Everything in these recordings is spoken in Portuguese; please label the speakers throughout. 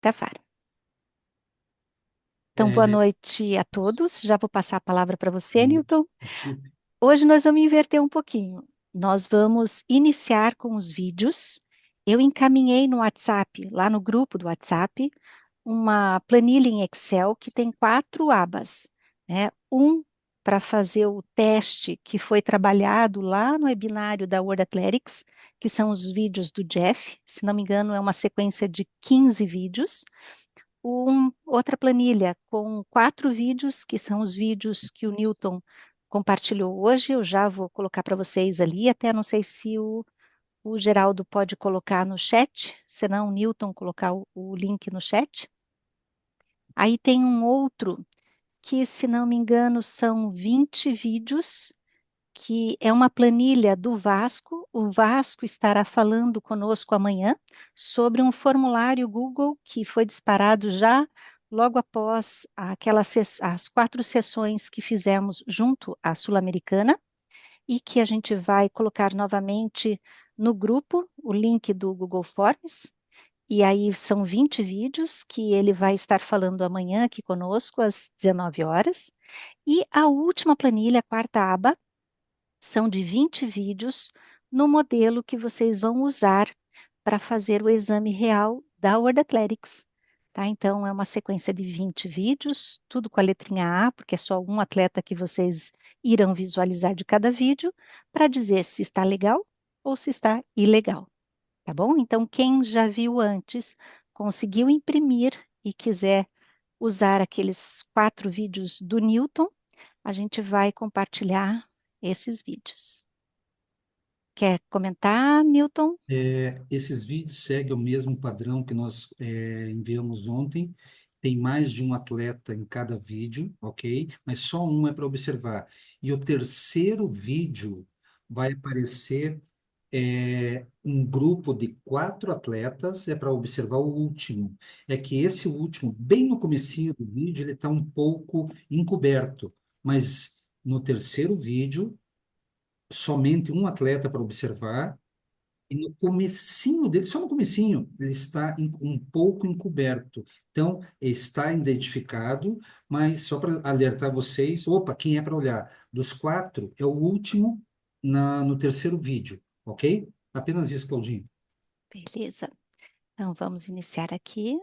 Speaker 1: Gravar. Então, boa
Speaker 2: É,
Speaker 1: noite a todos. Já vou passar a palavra para você,
Speaker 2: sim,
Speaker 1: Newton.
Speaker 2: desculpe.
Speaker 1: Hoje nós vamos inverter um pouquinho. Nós vamos iniciar com os vídeos. Eu encaminhei no WhatsApp, lá no grupo do WhatsApp, uma planilha em Excel que tem 4 abas, né? Um para fazer o teste que foi trabalhado lá no webinário da World Athletics, que são os vídeos do Jeff. Se não me engano, é uma sequência de 15 vídeos. Outra planilha com 4 vídeos, que são os vídeos que o Newton compartilhou hoje. Eu já vou colocar para vocês ali, até não sei se o Geraldo pode colocar no chat, senão o Newton colocar o link no chat. Aí tem um outro que, se não me engano, são 20 vídeos, que é uma planilha do Vasco. O Vasco estará falando conosco amanhã sobre um formulário Google que foi disparado já logo após as 4 sessões que fizemos junto à Sul-Americana e que a gente vai colocar novamente no grupo, o link do Google Forms. E aí são 20 vídeos que ele vai estar falando amanhã aqui conosco às 19 horas. E a última planilha, a quarta aba, são de 20 vídeos no modelo que vocês vão usar para fazer o exame real da World Athletics. Tá? Então, é uma sequência de 20 vídeos, tudo com a letrinha A, porque é só um atleta que vocês irão visualizar de cada vídeo, para dizer se está legal ou se está ilegal. Tá bom? Então, quem já viu antes, conseguiu imprimir e quiser usar aqueles 4 vídeos do Newton, a gente vai compartilhar esses vídeos. Quer comentar, Newton?
Speaker 2: Esses vídeos seguem o mesmo padrão que nós enviamos ontem. Tem mais de um atleta em cada vídeo, ok? Mas só um é para observar. E o terceiro vídeo vai aparecer um grupo de 4 atletas, é para observar o último. É que esse último, bem no comecinho do vídeo, ele está um pouco encoberto. Mas no terceiro vídeo, somente um atleta para observar. E no comecinho dele, só no comecinho, ele está um pouco encoberto. Então, está identificado, mas só para alertar vocês, opa, quem é para olhar? Dos 4, é o último no terceiro vídeo, ok? Apenas isso, Claudinho.
Speaker 1: Beleza. Então, vamos iniciar aqui.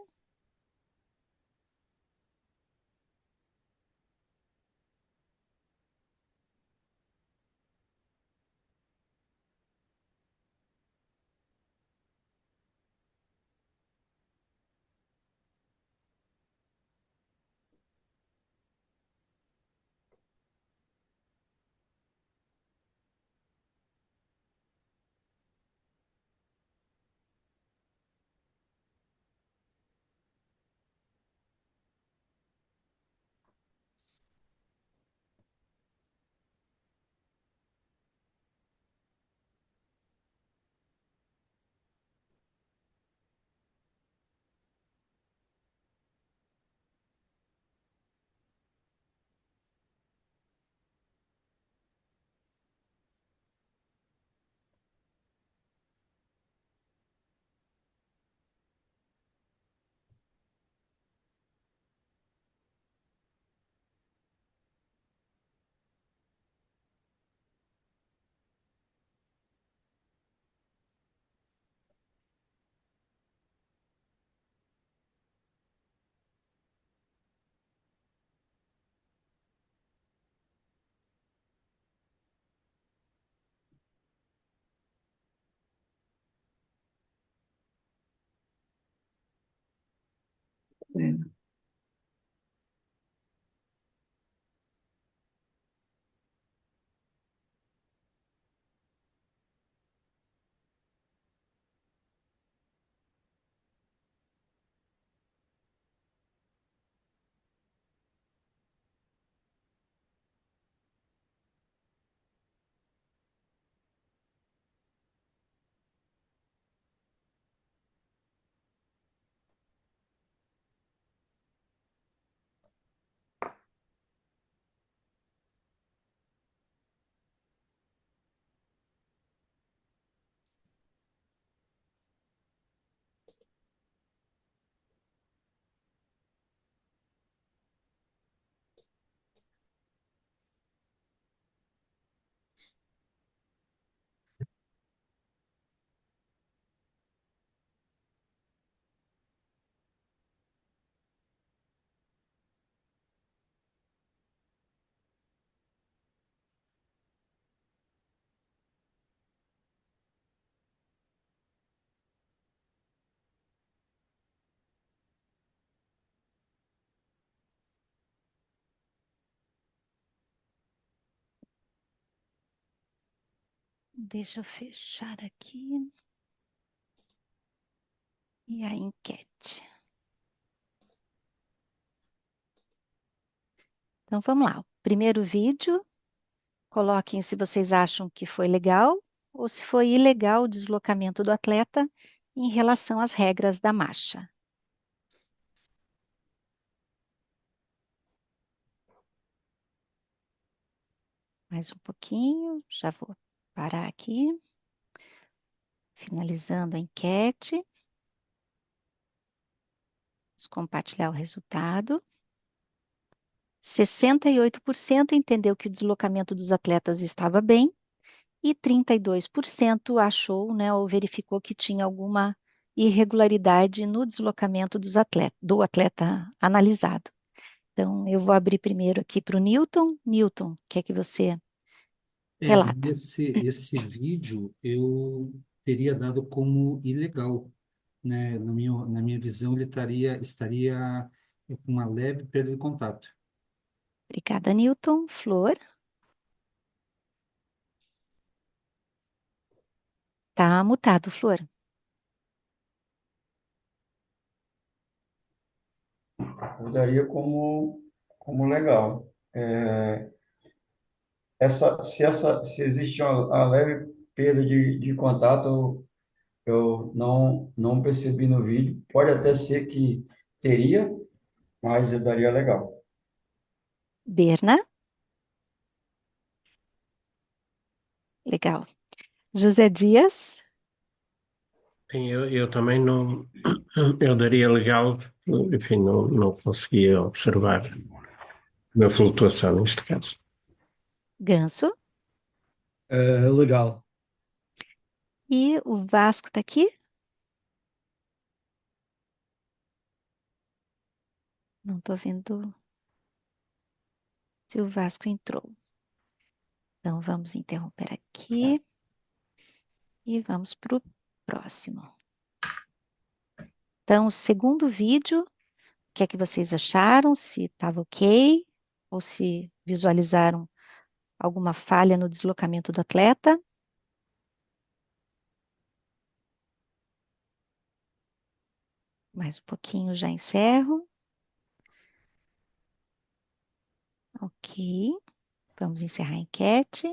Speaker 1: Deixa eu fechar aqui. E a enquete. Então, vamos lá. Primeiro vídeo, coloquem se vocês acham que foi legal ou se foi ilegal o deslocamento do atleta em relação às regras da marcha. Mais um pouquinho, já vou parar aqui. Finalizando a enquete. Vamos compartilhar o resultado. 68% entendeu que o deslocamento dos atletas estava bem e 32% achou, né, ou verificou que tinha alguma irregularidade no deslocamento do atleta analisado. Então, eu vou abrir primeiro aqui para o Newton. Newton, o que é que você relata?
Speaker 2: Esse vídeo eu teria dado como ilegal, né? Na minha visão, ele estaria com uma leve perda de contato.
Speaker 1: Obrigada, Newton. Flor, tá mutado, Flor.
Speaker 3: Eu daria como legal. Se existe uma leve perda de contato, eu não percebi no vídeo. Pode até ser que teria, mas eu daria legal.
Speaker 1: Berna, legal. José Dias,
Speaker 4: Sim, eu também não, eu daria legal, enfim, não conseguia observar uma flutuação neste caso.
Speaker 1: Ganso
Speaker 5: Legal.
Speaker 1: e o Vasco está aqui? Não estou vendo se o Vasco entrou. Então, vamos interromper aqui e vamos para o próximo. Então, o segundo vídeo, o que é que vocês acharam? Se estava ok ou se visualizaram alguma falha no deslocamento do atleta? Mais um pouquinho, já encerro. Ok, vamos encerrar a enquete.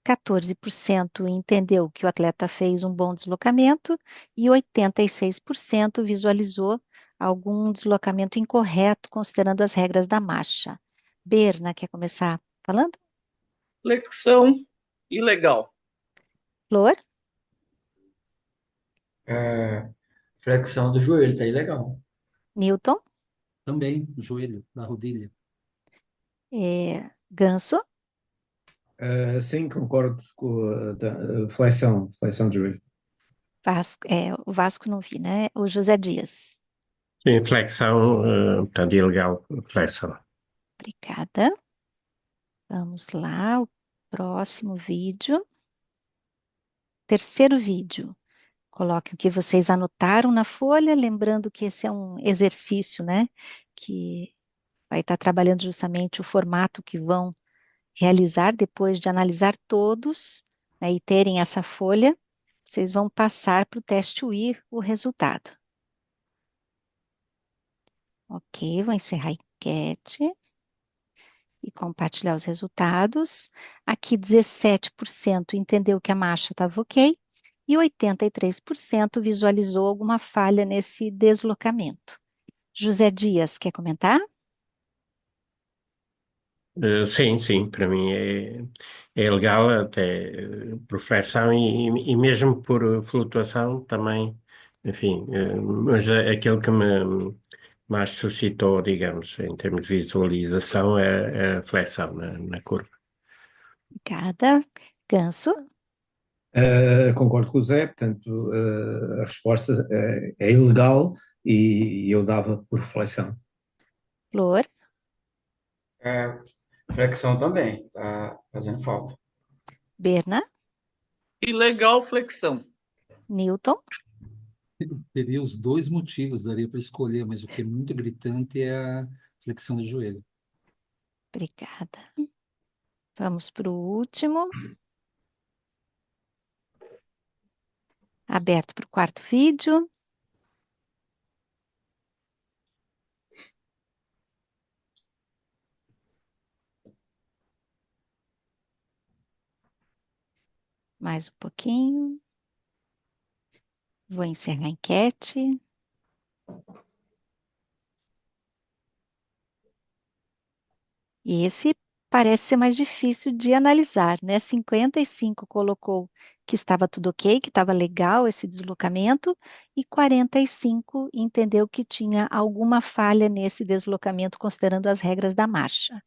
Speaker 1: 14% entendeu que o atleta fez um bom deslocamento e 86% visualizou algum deslocamento incorreto, considerando as regras da marcha. Berna, quer começar falando?
Speaker 5: Flexão ilegal.
Speaker 1: Flor,
Speaker 3: É, flexão do joelho, tá aí legal.
Speaker 1: Newton,
Speaker 2: Também, joelho, da rodilha.
Speaker 1: Ganso,
Speaker 5: Sim, concordo com flexão de joelho.
Speaker 1: Vasco, o Vasco não vi, né? O José Dias.
Speaker 4: Sim, flexão, portanto, ilegal, flexão.
Speaker 1: Obrigada. Vamos lá, o próximo vídeo. Terceiro vídeo. Coloque o que vocês anotaram na folha, lembrando que esse é um exercício, né? Que vai estar trabalhando justamente o formato que vão realizar depois de analisar todos, né, e terem essa folha, vocês vão passar para o teste UIR o resultado. Ok, vou encerrar a enquete e compartilhar os resultados. Aqui 17% entendeu que a marcha estava ok e 83% visualizou alguma falha nesse deslocamento. José Dias, quer comentar?
Speaker 4: Sim, sim, para mim é legal, até por flexão e mesmo por flutuação também, enfim, mas aquilo que me mais suscitou, digamos, em termos de visualização é a flexão na curva.
Speaker 1: Obrigada. Ganso,
Speaker 5: Concordo com o Zé, portanto, a resposta é ilegal e eu dava por flexão.
Speaker 1: Flor,
Speaker 3: É, flexão também, tá fazendo falta.
Speaker 1: Berna,
Speaker 5: Ilegal flexão.
Speaker 1: Newton.
Speaker 2: Teria os dois motivos, daria para escolher, mas o que é muito gritante é a flexão do joelho.
Speaker 1: Obrigada. Vamos para o último. Aberto para o quarto vídeo. Mais um pouquinho. Vou encerrar a enquete. E esse parece ser mais difícil de analisar, né? 55 colocou que estava tudo ok, que estava legal esse deslocamento, e 45 entendeu que tinha alguma falha nesse deslocamento, considerando as regras da marcha.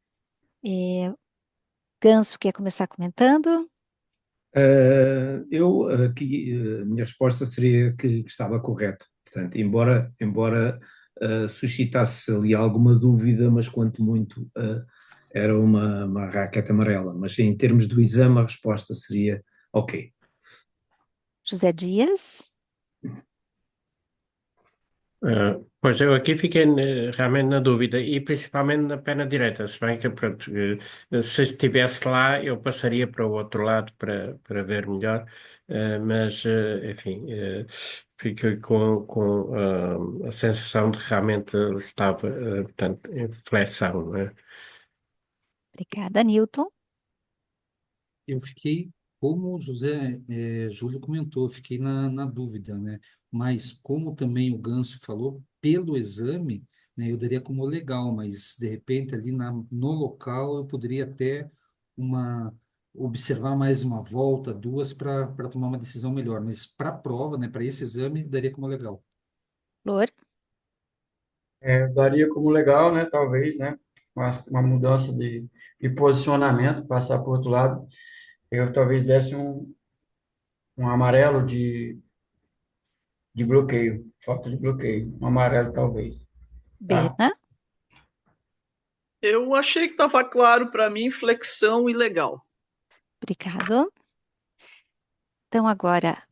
Speaker 1: Ganso quer começar comentando?
Speaker 5: Eu aqui, a minha resposta seria que estava correto. Portanto, embora suscitasse ali alguma dúvida, mas quanto muito era uma raquete amarela. Mas em termos do exame, a resposta seria ok.
Speaker 1: José Dias?
Speaker 4: Pois eu aqui fiquei realmente na dúvida, e principalmente na perna direita, se bem que pronto, se estivesse lá eu passaria para o outro lado para ver melhor, mas enfim, fiquei com a sensação de que realmente ele estava portanto, em flexão, né?
Speaker 1: Obrigada, Newton.
Speaker 2: Eu fiquei, como o José Júlio comentou, eu fiquei na dúvida, né? Mas como também o Ganso falou, pelo exame, né, eu daria como legal, mas de repente ali no local eu poderia até uma observar mais uma volta, duas, para tomar uma decisão melhor. Mas para a prova, né, para esse exame, daria como legal.
Speaker 1: Flor?
Speaker 3: Daria como legal, né? Talvez, né? Uma mudança de posicionamento, passar para o outro lado. Eu talvez desse um amarelo de bloqueio, falta de bloqueio. Um amarelo, talvez. Tá?
Speaker 1: Berna?
Speaker 6: Eu achei que estava claro para mim, flexão e legal.
Speaker 1: Obrigado. Então, agora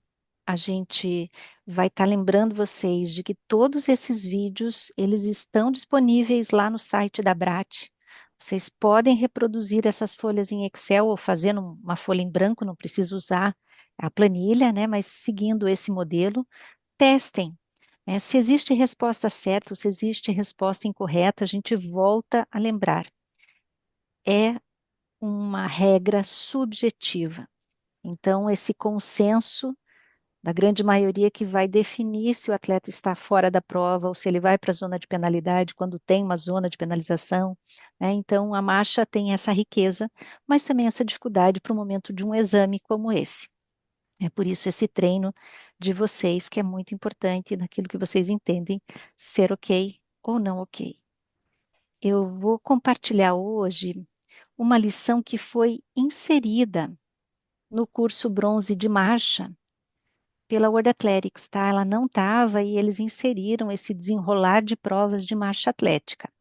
Speaker 1: a gente vai estar lembrando vocês de que todos esses vídeos, eles estão disponíveis lá no site da Brat. Vocês podem reproduzir essas folhas em Excel ou fazendo uma folha em branco, não precisa usar a planilha, né? Mas seguindo esse modelo, testem, né? Se existe resposta certa ou se existe resposta incorreta, a gente volta a lembrar. É uma regra subjetiva. Então, esse consenso da grande maioria que vai definir se o atleta está fora da prova ou se ele vai para a zona de penalidade, quando tem uma zona de penalização, né? Então, a marcha tem essa riqueza, mas também essa dificuldade para o momento de um exame como esse. É por isso esse treino de vocês, que é muito importante naquilo que vocês entendem ser ok ou não ok. Eu vou compartilhar hoje uma lição que foi inserida no curso Bronze de Marcha pela World Athletics, tá? Ela não estava e eles inseriram esse desenrolar de provas de marcha atlética.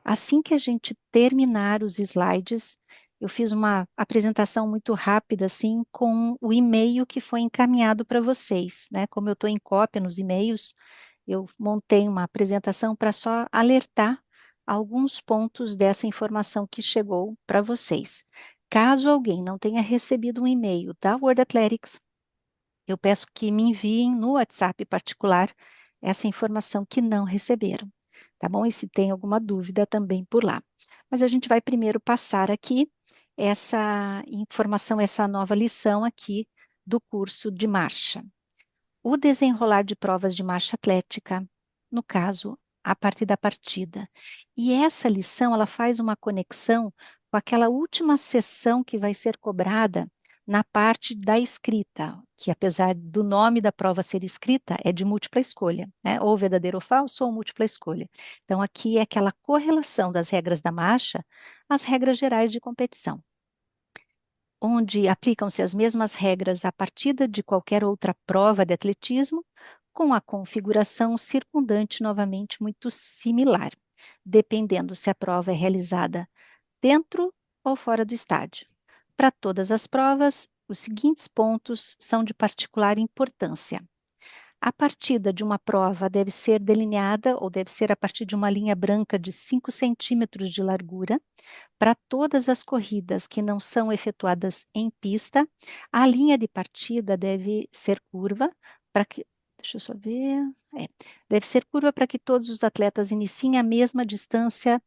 Speaker 1: Assim que a gente terminar os slides, eu fiz uma apresentação muito rápida, assim, com o e-mail que foi encaminhado para vocês, né? Como eu estou em cópia nos e-mails, eu montei uma apresentação para só alertar alguns pontos dessa informação que chegou para vocês. Caso alguém não tenha recebido um e-mail da World Athletics, eu peço que me enviem no WhatsApp particular essa informação que não receberam, tá bom? E se tem alguma dúvida também por lá. Mas a gente vai primeiro passar aqui essa informação, essa nova lição aqui do curso de marcha. O desenrolar de provas de marcha atlética, no caso, a partir da partida. E essa lição, ela faz uma conexão com aquela última sessão que vai ser cobrada na parte da escrita, que apesar do nome da prova ser escrita, é de múltipla escolha, né? Ou verdadeiro ou falso, ou múltipla escolha. Então, aqui é aquela correlação das regras da marcha às regras gerais de competição, onde aplicam-se as mesmas regras à partida de qualquer outra prova de atletismo, com a configuração circundante novamente muito similar, dependendo se a prova é realizada dentro ou fora do estádio. Para todas as provas, os seguintes pontos são de particular importância. A partida de uma prova deve ser delineada ou deve ser a partir de uma linha branca de 5 centímetros de largura. Para todas as corridas que não são efetuadas em pista, a linha de partida deve ser curva para que, deixa eu só ver, deve ser curva para que todos os atletas iniciem a mesma distância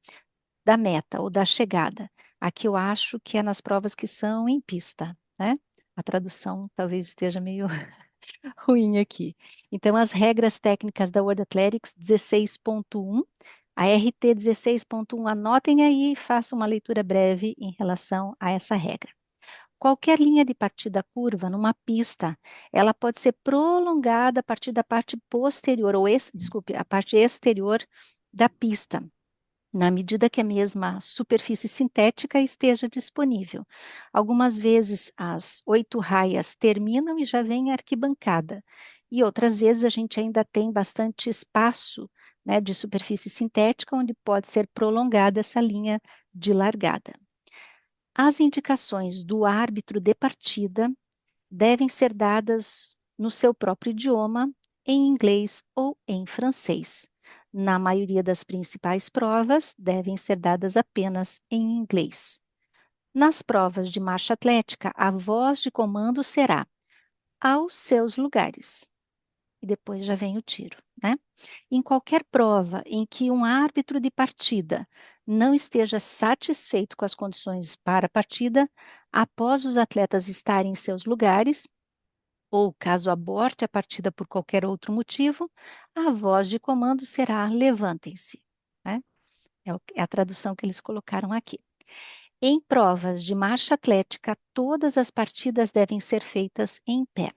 Speaker 1: da meta ou da chegada. Aqui eu acho que é nas provas que são em pista, né? A tradução talvez esteja meio ruim aqui. Então, as regras técnicas da World Athletics 16.1, a RT 16.1, anotem aí e façam uma leitura breve em relação a essa regra. Qualquer linha de partida curva numa pista, ela pode ser prolongada a partir da parte posterior, desculpe, a parte exterior da pista, na medida que a mesma superfície sintética esteja disponível. Algumas vezes as 8 raias terminam e já vem a arquibancada, e outras vezes a gente ainda tem bastante espaço, né, de superfície sintética, onde pode ser prolongada essa linha de largada. As indicações do árbitro de partida devem ser dadas no seu próprio idioma, em inglês ou em francês. Na maioria das principais provas, devem ser dadas apenas em inglês. Nas provas de marcha atlética, a voz de comando será aos seus lugares. E depois já vem o tiro, né? Em qualquer prova em que um árbitro de partida não esteja satisfeito com as condições para a partida, após os atletas estarem em seus lugares, ou caso aborte a partida por qualquer outro motivo, a voz de comando será levantem-se, né? É a tradução que eles colocaram aqui. Em provas de marcha atlética, todas as partidas devem ser feitas em pé.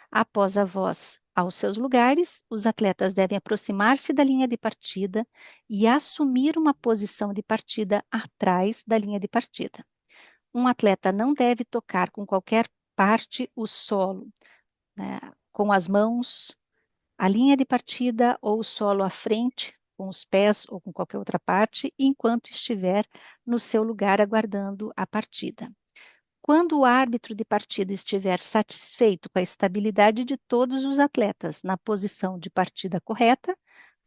Speaker 1: Após a voz aos seus lugares, os atletas devem aproximar-se da linha de partida e assumir uma posição de partida atrás da linha de partida. Um atleta não deve tocar com qualquer parte o solo, né, com as mãos, a linha de partida ou o solo à frente, com os pés ou com qualquer outra parte, enquanto estiver no seu lugar aguardando a partida. Quando o árbitro de partida estiver satisfeito com a estabilidade de todos os atletas na posição de partida correta,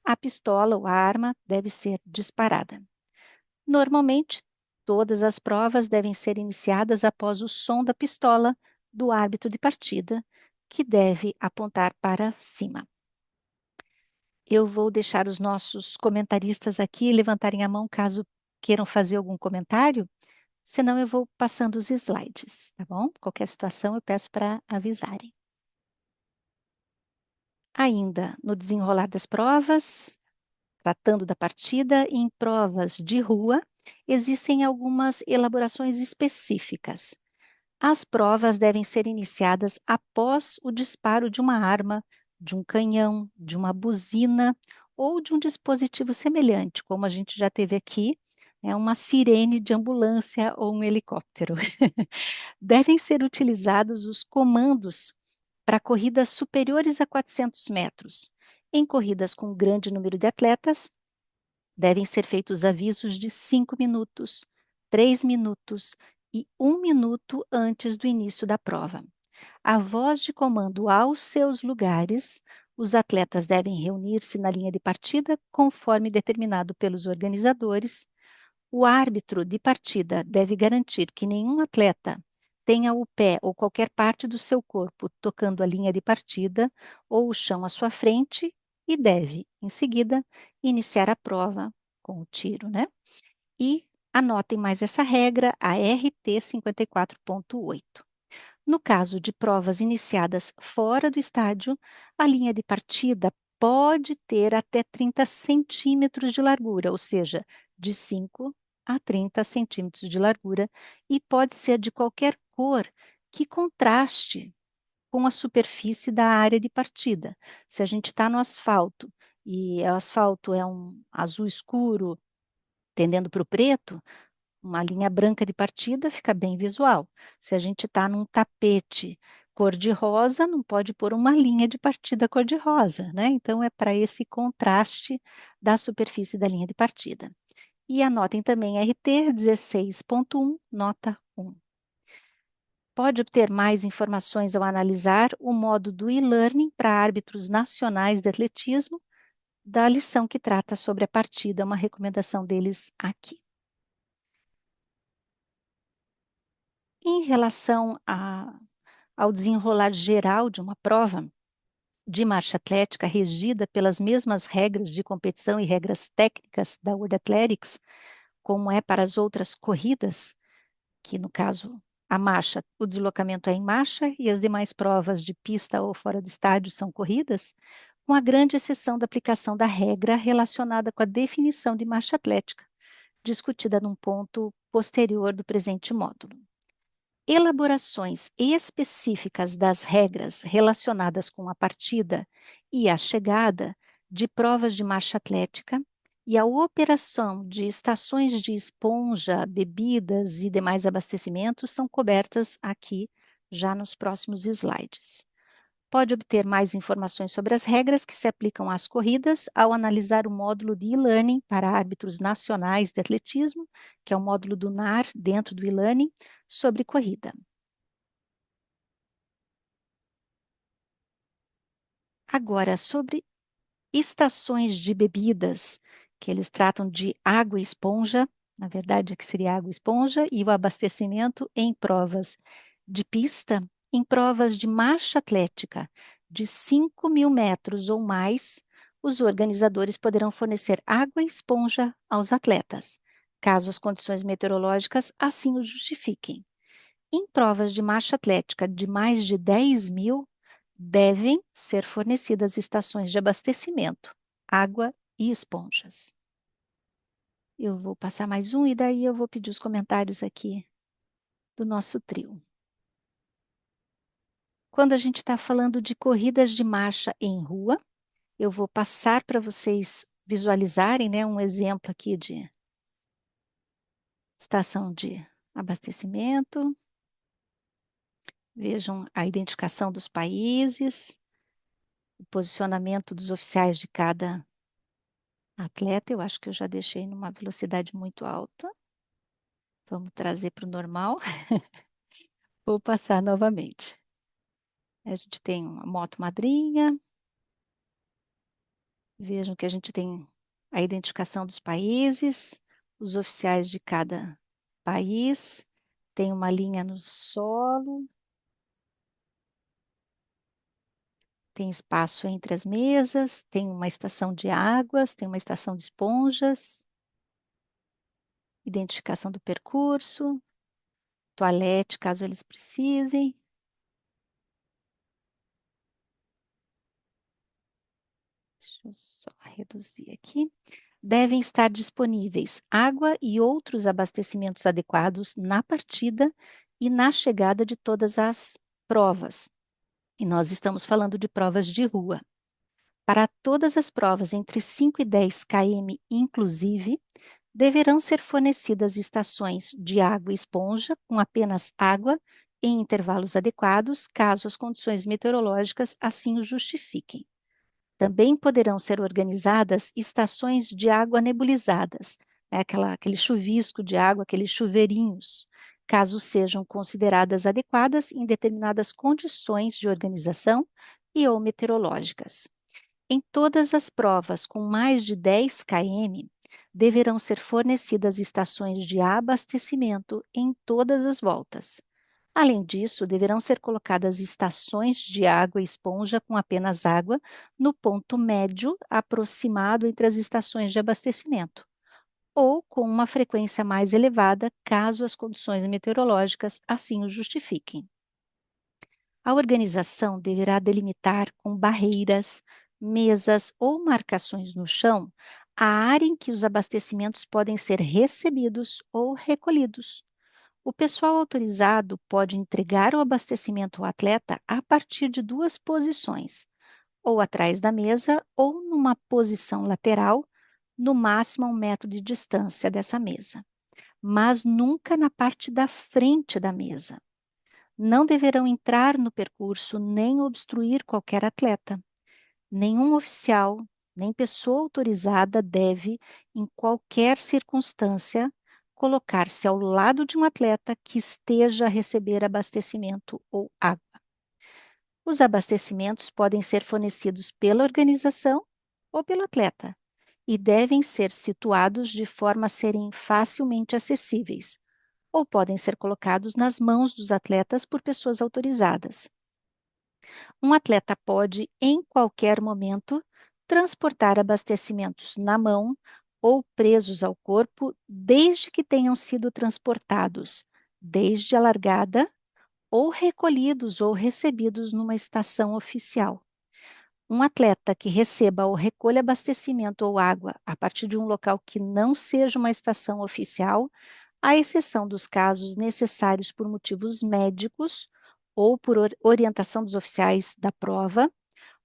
Speaker 1: a pistola ou a arma deve ser disparada. Normalmente, todas as provas devem ser iniciadas após o som da pistola do árbitro de partida, que deve apontar para cima. Eu vou deixar os nossos comentaristas aqui levantarem a mão caso queiram fazer algum comentário. Senão eu vou passando os slides, tá bom? Qualquer situação eu peço para avisarem. Ainda no desenrolar das provas, tratando da partida, em provas de rua, existem algumas elaborações específicas. As provas devem ser iniciadas após o disparo de uma arma, de um canhão, de uma buzina ou de um dispositivo semelhante, como a gente já teve aqui, uma sirene de ambulância ou um helicóptero. Devem ser utilizados os comandos para corridas superiores a 400 metros. Em corridas com grande número de atletas, devem ser feitos avisos de 5 minutos, 3 minutos e 1 minuto antes do início da prova. A voz de comando aos seus lugares, os atletas devem reunir-se na linha de partida conforme determinado pelos organizadores. O árbitro de partida deve garantir que nenhum atleta tenha o pé ou qualquer parte do seu corpo tocando a linha de partida ou o chão à sua frente e deve, em seguida, iniciar a prova com o tiro, né? E anotem mais essa regra, a RT 54.8. No caso de provas iniciadas fora do estádio, a linha de partida pode ter até 30 centímetros de largura, ou seja, de 5 a 30 centímetros de largura, e pode ser de qualquer cor que contraste com a superfície da área de partida. Se a gente está no asfalto e o asfalto é um azul escuro tendendo para o preto, uma linha branca de partida fica bem visual. Se a gente está num tapete cor-de-rosa, não pode pôr uma linha de partida cor-de-rosa, né? Então, é para esse contraste da superfície da linha de partida. E anotem também RT 16.1, nota 1. Pode obter mais informações ao analisar o modo do e-learning para árbitros nacionais de atletismo, da lição que trata sobre a partida, uma recomendação deles aqui. Em relação ao desenrolar geral de uma prova de marcha atlética regida pelas mesmas regras de competição e regras técnicas da World Athletics, como é para as outras corridas, que no caso a marcha, o deslocamento é em marcha e as demais provas de pista ou fora do estádio são corridas, com a grande exceção da aplicação da regra relacionada com a definição de marcha atlética, discutida num ponto posterior do presente módulo. Elaborações específicas das regras relacionadas com a partida e a chegada de provas de marcha atlética e a operação de estações de esponja, bebidas e demais abastecimentos são cobertas aqui já nos próximos slides. Pode obter mais informações sobre as regras que se aplicam às corridas ao analisar o módulo de e-learning para árbitros nacionais de atletismo, que é o módulo do NAR dentro do e-learning, sobre corrida. Agora, sobre estações de bebidas, que eles tratam de água e esponja, na verdade, que seria água e esponja, e o abastecimento em provas de pista, em provas de marcha atlética de 5.000 metros ou mais, os organizadores poderão fornecer água e esponja aos atletas, caso as condições meteorológicas assim o justifiquem. Em provas de marcha atlética de mais de 10.000, devem ser fornecidas estações de abastecimento, água e esponjas. Eu vou passar mais um e daí eu vou pedir os comentários aqui do nosso trio. Quando a gente está falando de corridas de marcha em rua, eu vou passar para vocês visualizarem, né, um exemplo aqui de estação de abastecimento. Vejam a identificação dos países, o posicionamento dos oficiais de cada atleta. Eu acho que eu já deixei numa velocidade muito alta. Vamos trazer para o normal. Vou passar novamente. A gente tem uma moto madrinha. Vejam que a gente tem a identificação dos países, os oficiais de cada país. Tem uma linha no solo. Tem espaço entre as mesas. Tem uma estação de águas, tem uma estação de esponjas. Identificação do percurso. Toalete, caso eles precisem. Deixa eu só reduzir aqui. Devem estar disponíveis água e outros abastecimentos adequados na partida e na chegada de todas as provas. E nós estamos falando de provas de rua. Para todas as provas entre 5 e 10 km, inclusive, deverão ser fornecidas estações de água e esponja com apenas água em intervalos adequados, caso as condições meteorológicas assim o justifiquem. Também poderão ser organizadas estações de água nebulizadas, né, aquele chuvisco de água, aqueles chuveirinhos, caso sejam consideradas adequadas em determinadas condições de organização e ou meteorológicas. Em todas as provas com mais de 10 km, deverão ser fornecidas estações de abastecimento em todas as voltas. Além disso, deverão ser colocadas estações de água e esponja com apenas água no ponto médio aproximado entre as estações de abastecimento, ou com uma frequência mais elevada, caso as condições meteorológicas assim o justifiquem. A organização deverá delimitar com barreiras, mesas ou marcações no chão a área em que os abastecimentos podem ser recebidos ou recolhidos. O pessoal autorizado pode entregar o abastecimento ao atleta a partir de 2 posições, ou atrás da mesa ou numa posição lateral, no máximo a 1 metro de distância dessa mesa, mas nunca na parte da frente da mesa. Não deverão entrar no percurso nem obstruir qualquer atleta. Nenhum oficial, nem pessoa autorizada deve, em qualquer circunstância, colocar-se ao lado de um atleta que esteja a receber abastecimento ou água. Os abastecimentos podem ser fornecidos pela organização ou pelo atleta e devem ser situados de forma a serem facilmente acessíveis, ou podem ser colocados nas mãos dos atletas por pessoas autorizadas. Um atleta pode, em qualquer momento, transportar abastecimentos na mão ou presos ao corpo, desde que tenham sido transportados desde a largada ou recolhidos ou recebidos numa estação oficial. Um atleta que receba ou recolha abastecimento ou água a partir de um local que não seja uma estação oficial, à exceção dos casos necessários por motivos médicos ou por orientação dos oficiais da prova,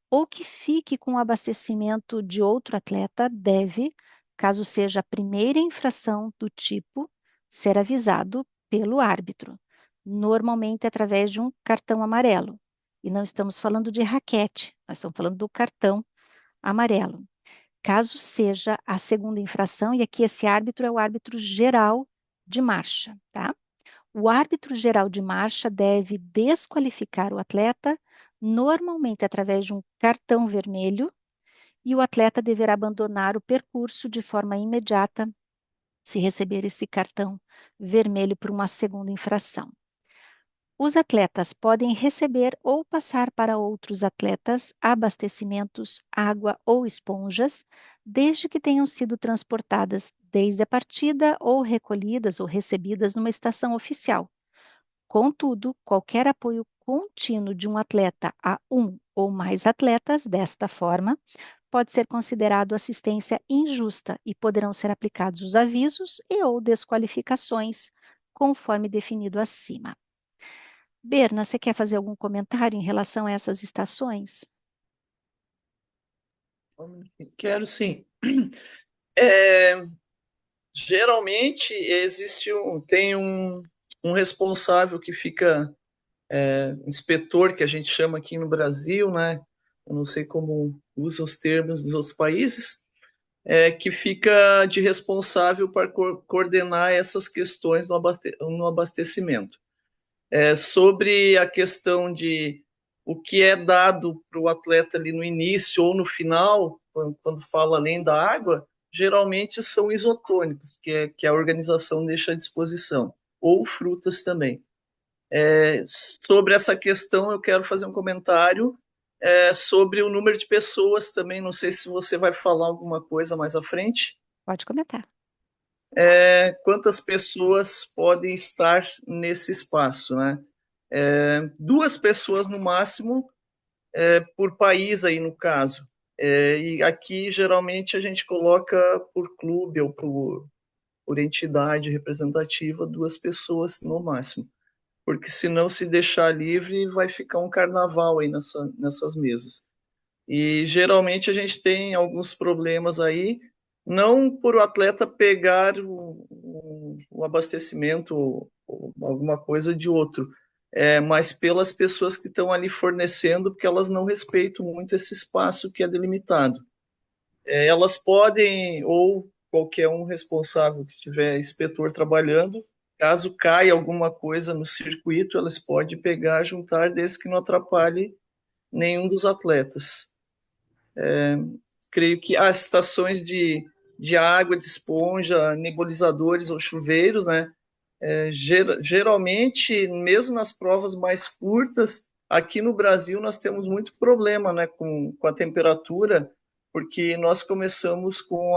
Speaker 1: ou que fique com o abastecimento de outro atleta, deve, caso seja a primeira infração do tipo, ser avisado pelo árbitro, normalmente através de um cartão amarelo. E não estamos falando de raquete, nós estamos falando do cartão amarelo. Caso seja a segunda infração, e aqui esse árbitro é o árbitro geral de marcha, tá? O árbitro geral de marcha deve desqualificar o atleta, normalmente através de um cartão vermelho, e o atleta deverá abandonar o percurso de forma imediata se receber esse cartão vermelho por uma segunda infração. Os atletas podem receber ou passar para outros atletas abastecimentos, água ou esponjas, desde que tenham sido transportadas desde a partida ou recolhidas ou recebidas numa estação oficial. Contudo, qualquer apoio contínuo de um atleta a um ou mais atletas, desta forma, pode ser considerado assistência injusta e poderão ser aplicados os avisos e ou desqualificações, conforme definido acima. Berna, você quer fazer algum comentário em relação a essas estações?
Speaker 6: Quero sim. Geralmente tem um responsável que fica inspetor, que a gente chama aqui no Brasil, né? Eu não sei como usam os termos dos outros países, que fica de responsável para coordenar essas questões no abastecimento. Sobre a questão de o que é dado para o atleta ali no início ou no final, quando fala além da água, geralmente são isotônicos, que a organização deixa à disposição, ou frutas também. Sobre essa questão, eu quero fazer um comentário sobre o número de pessoas também. Não sei se você vai falar alguma coisa mais à frente.
Speaker 1: Pode comentar.
Speaker 6: Quantas pessoas podem estar nesse espaço, né? 2 pessoas no máximo por país aí no caso. E aqui geralmente a gente coloca por clube ou por entidade representativa 2 pessoas no máximo, porque senão se deixar livre vai ficar um carnaval aí nessas mesas. E geralmente a gente tem alguns problemas aí, não por o atleta pegar o abastecimento ou alguma coisa de outro, mas pelas pessoas que estão ali fornecendo, porque elas não respeitam muito esse espaço que é delimitado. Elas podem, ou qualquer um responsável que estiver inspetor trabalhando, caso caia alguma coisa no circuito, elas podem pegar, juntar, desde que não atrapalhe nenhum dos atletas. Creio que as estações de água, de esponja, nebulizadores ou chuveiros, né? Geralmente, mesmo nas provas mais curtas, aqui no Brasil nós temos muito problema, né, com a temperatura, porque nós começamos com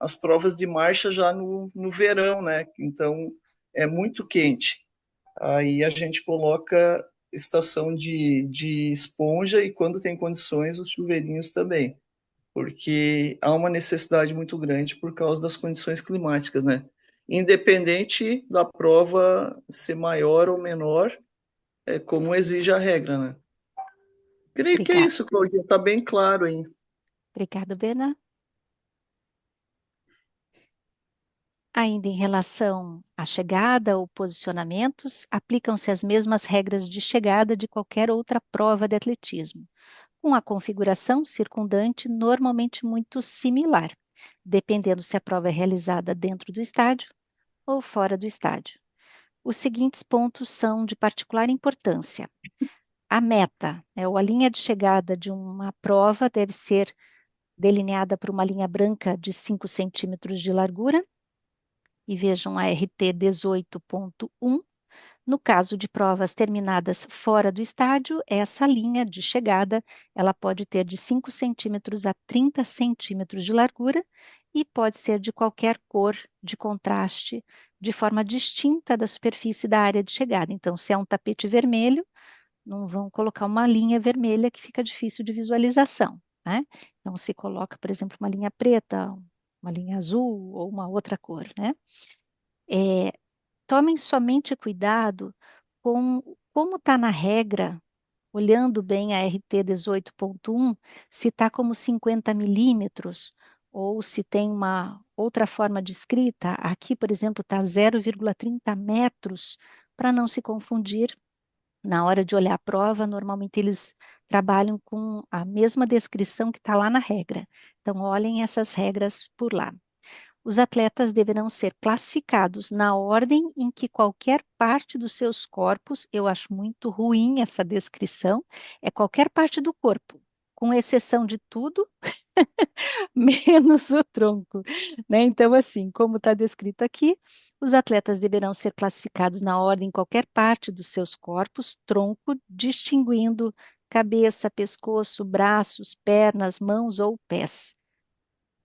Speaker 6: as provas de marcha já no verão, né? Então é muito quente. Aí a gente coloca estação de esponja e, quando tem condições, os chuveirinhos também, porque há uma necessidade muito grande por causa das condições climáticas, né? Independente da prova ser maior ou menor, como exige a regra, né? Creio que é
Speaker 1: Obrigada.
Speaker 6: isso, Claudinha, está bem claro aí.
Speaker 1: Obrigada, Berna. Ainda em relação à chegada ou posicionamentos, aplicam-se as mesmas regras de chegada de qualquer outra prova de atletismo, com a configuração circundante normalmente muito similar, dependendo se a prova é realizada dentro do estádio ou fora do estádio. Os seguintes pontos são de particular importância. A meta, ou a linha de chegada de uma prova deve ser delineada por uma linha branca de 5 centímetros de largura, e vejam a RT 18.1. No caso de provas terminadas fora do estádio, essa linha de chegada, ela pode ter de 5 centímetros a 30 centímetros de largura e pode ser de qualquer cor, de contraste, de forma distinta da superfície da área de chegada. Então, se é um tapete vermelho, não vão colocar uma linha vermelha que fica difícil de visualização, né? Então, se coloca, por exemplo, uma linha preta, uma linha azul ou uma outra cor, né? Tomem somente cuidado com como está na regra, olhando bem a RT 18.1, se está como 50 milímetros ou se tem uma outra forma de escrita. Aqui, por exemplo, está 0,30 metros, para não se confundir. Na hora de olhar a prova, normalmente eles trabalham com a mesma descrição que está lá na regra. Então, olhem essas regras por lá. Os atletas deverão ser classificados na ordem em que qualquer parte dos seus corpos, eu acho muito ruim essa descrição, é qualquer parte do corpo, com exceção de tudo, menos o tronco, né? Então, assim, como está descrito aqui, os atletas deverão ser classificados na ordem em qualquer parte dos seus corpos, tronco, distinguindo cabeça, pescoço, braços, pernas, mãos ou pés.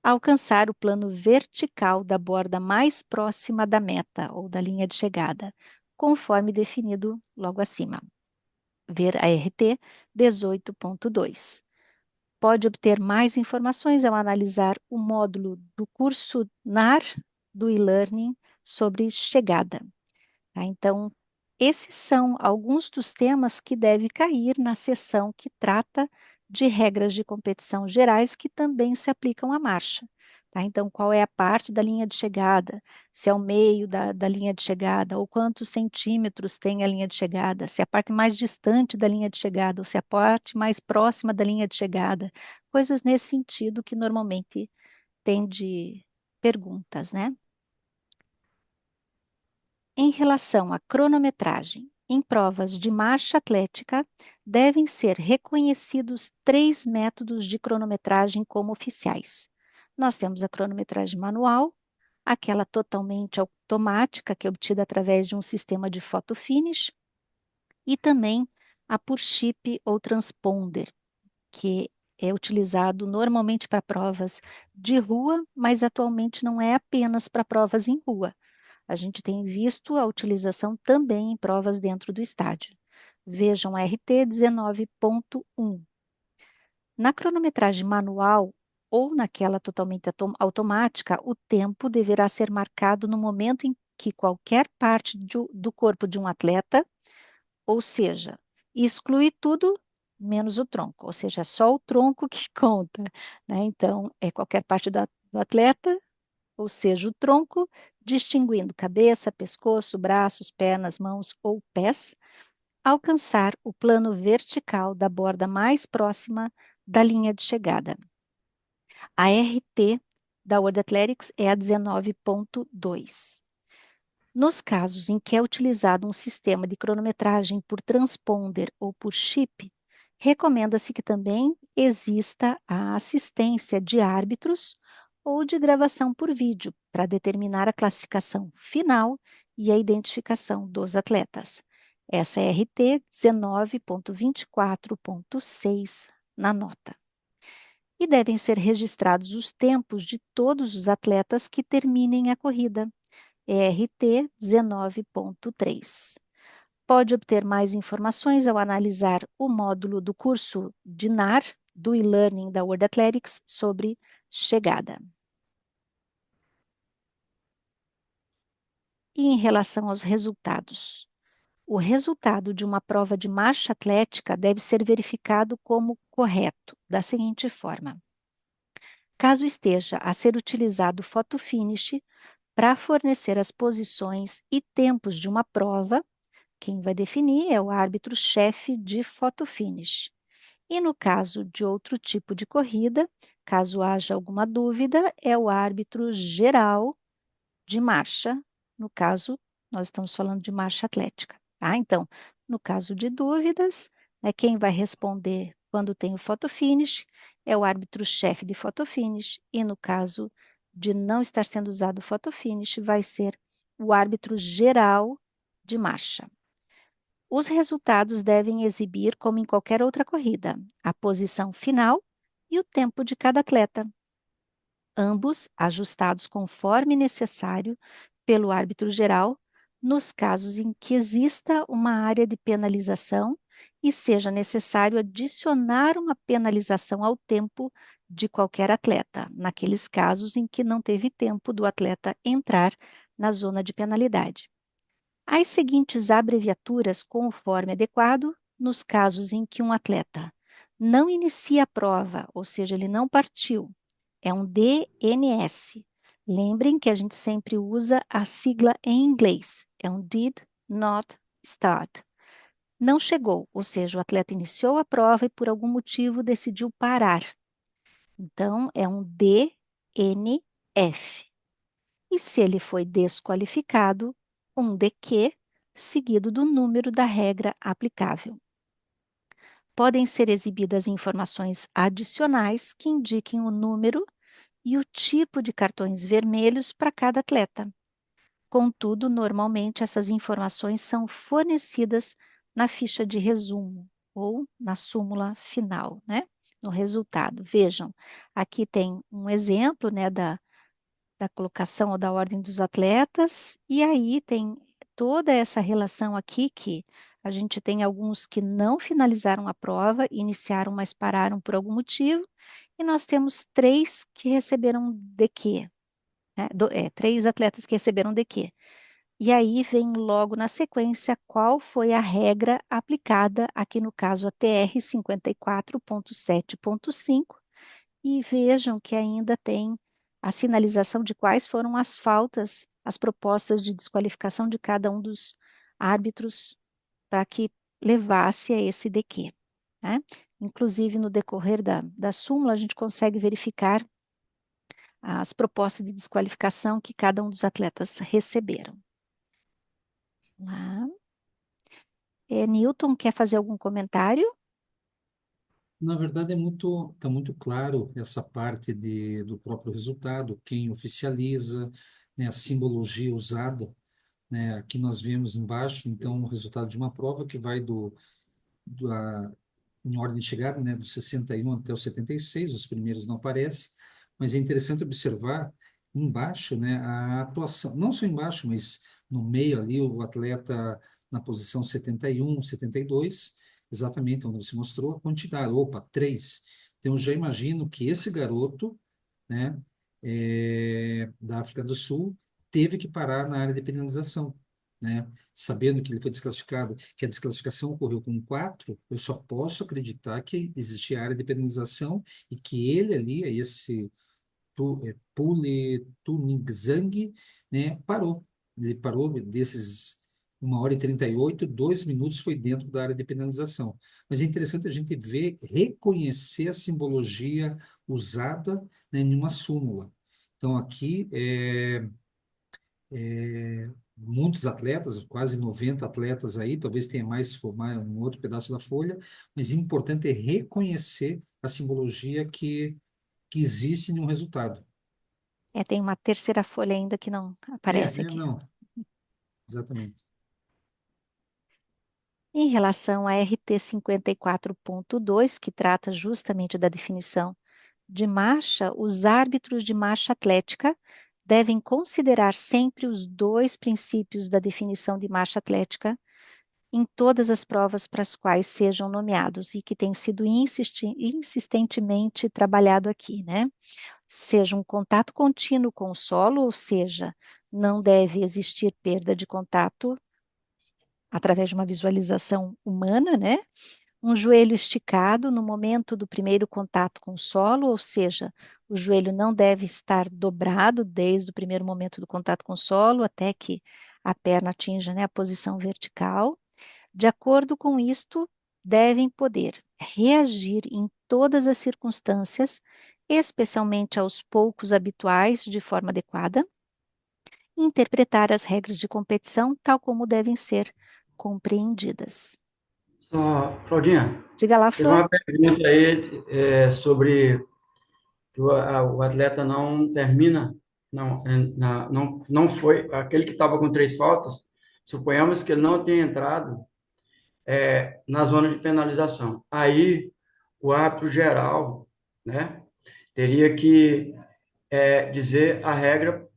Speaker 1: Alcançar o plano vertical da borda mais próxima da meta ou da linha de chegada, conforme definido logo acima. Ver a RT 18.2. Pode obter mais informações ao analisar o módulo do curso NAR do e-learning sobre chegada. Tá? Então, esses são alguns dos temas que devem cair na seção que trata de regras de competição gerais que também se aplicam à marcha. Tá? Então, qual é a parte da linha de chegada? Se é o meio da linha de chegada, ou quantos centímetros tem a linha de chegada? Se é a parte mais distante da linha de chegada, ou se é a parte mais próxima da linha de chegada. Coisas nesse sentido que normalmente tem de perguntas, né? Em relação à cronometragem, em provas de marcha atlética, devem ser reconhecidos 3 métodos de cronometragem como oficiais. Nós temos a cronometragem manual, aquela totalmente automática, que é obtida através de um sistema de photo finish, e também a por chip ou transponder, que é utilizado normalmente para provas de rua, mas atualmente não é apenas para provas em rua. A gente tem visto a utilização também em provas dentro do estádio. Vejam a RT 19.1. Na cronometragem manual ou naquela totalmente automática, o tempo deverá ser marcado no momento em que qualquer parte do corpo de um atleta, ou seja, exclui tudo menos o tronco, ou seja, é só o tronco que conta, né? Então, é qualquer parte do atleta, ou seja, o tronco, distinguindo cabeça, pescoço, braços, pernas, mãos ou pés, alcançar o plano vertical da borda mais próxima da linha de chegada. A RT da World Athletics é a 19.2. Nos casos em que é utilizado um sistema de cronometragem por transponder ou por chip, recomenda-se que também exista a assistência de árbitros ou de gravação por vídeo para determinar a classificação final e a identificação dos atletas. Essa é a RT 19.24.6 na nota. E devem ser registrados os tempos de todos os atletas que terminem a corrida. RT 19.3. Pode obter mais informações ao analisar o módulo do curso de NAR do e-learning da World Athletics sobre chegada. E em relação aos resultados, o resultado de uma prova de marcha atlética deve ser verificado como correto, da seguinte forma: caso esteja a ser utilizado photo finish para fornecer as posições e tempos de uma prova, quem vai definir é o árbitro-chefe de photo finish. E no caso de outro tipo de corrida, caso haja alguma dúvida, é o árbitro geral de marcha No caso, nós estamos falando de marcha atlética, tá? Então, no caso de dúvidas, né, quem vai responder quando tem o photo finish é o árbitro-chefe de photo finish, e no caso de não estar sendo usado o photo finish, vai ser o árbitro geral de marcha. Os resultados devem exibir, como em qualquer outra corrida, a posição final e o tempo de cada atleta, ambos ajustados conforme necessário pelo árbitro geral, nos casos em que exista uma área de penalização e seja necessário adicionar uma penalização ao tempo de qualquer atleta, naqueles casos em que não teve tempo do atleta entrar na zona de penalidade. As seguintes abreviaturas conforme adequado nos casos em que um atleta não inicia a prova, ou seja, ele não partiu, é um DNS. Lembrem que a gente sempre usa a sigla em inglês, é um Did Not Start. Não chegou, ou seja, o atleta iniciou a prova e por algum motivo decidiu parar. Então, é um DNF. E se ele foi desqualificado, um DQ, seguido do número da regra aplicável. Podem ser exibidas informações adicionais que indiquem o número e o tipo de cartões vermelhos para cada atleta. Contudo, normalmente essas informações são fornecidas na ficha de resumo ou na súmula final, né? No resultado. Vejam, aqui tem um exemplo, né, da colocação ou da ordem dos atletas, e aí tem toda essa relação aqui que a gente tem alguns que não finalizaram a prova, iniciaram, mas pararam por algum motivo, e nós temos 3 que receberam DQ, né? 3 atletas que receberam DQ. E aí vem logo na sequência qual foi a regra aplicada, aqui no caso a TR 54.7.5, e vejam que ainda tem a sinalização de quais foram as faltas, as propostas de desqualificação de cada um dos árbitros para que levasse a esse DQ, né? Inclusive, no decorrer da súmula, a gente consegue verificar as propostas de desqualificação que cada um dos atletas receberam. Lá. Newton, quer fazer algum comentário?
Speaker 2: Na verdade, tá muito claro essa parte do próprio resultado, quem oficializa, né, a simbologia usada, né, aqui nós vemos embaixo, então, o resultado de uma prova que vai em ordem de chegada, né, do 61 até o 76, os primeiros não aparecem, mas é interessante observar embaixo, né, a atuação, não só embaixo, mas no meio ali, o atleta na posição 71, 72, exatamente onde você mostrou a quantidade, opa, 3. Então, eu já imagino que esse garoto, né, da África do Sul, teve que parar na área de penalização, né? Sabendo que ele foi desclassificado, que a desclassificação ocorreu com 4, eu só posso acreditar que existia área de penalização e que ele ali, esse Pule Tuningzang, né, parou. Ele parou desses 1h38, 2 minutos foi dentro da área de penalização. Mas é interessante a gente ver, reconhecer a simbologia usada, né, em uma súmula. Então, aqui, muitos atletas, quase 90 atletas aí, talvez tenha mais, se for mais um outro pedaço da folha, mas o importante é reconhecer a simbologia que existe em um resultado.
Speaker 1: Tem uma terceira folha ainda que não aparece aqui.
Speaker 2: Não, exatamente.
Speaker 1: Em relação à RT 54.2, que trata justamente da definição de marcha, os árbitros de marcha atlética devem considerar sempre os 2 princípios da definição de marcha atlética em todas as provas para as quais sejam nomeados e que tem sido insistentemente trabalhado aqui, né? Seja um contato contínuo com o solo, ou seja, não deve existir perda de contato através de uma visualização humana, né? Um joelho esticado no momento do primeiro contato com o solo, ou seja, o joelho não deve estar dobrado desde o primeiro momento do contato com o solo até que a perna atinja, né, a posição vertical. De acordo com isto, devem poder reagir em todas as circunstâncias, especialmente aos poucos habituais, de forma adequada, e interpretar as regras de competição tal como devem ser compreendidas.
Speaker 3: Só, Claudinha,
Speaker 1: Diga lá,
Speaker 3: teve
Speaker 1: Flor.
Speaker 3: uma pergunta aí sobre que o atleta não termina, não foi, aquele que estava com 3 faltas, suponhamos que ele não tenha entrado na zona de penalização. Aí, o árbitro geral, né, teria que dizer a regra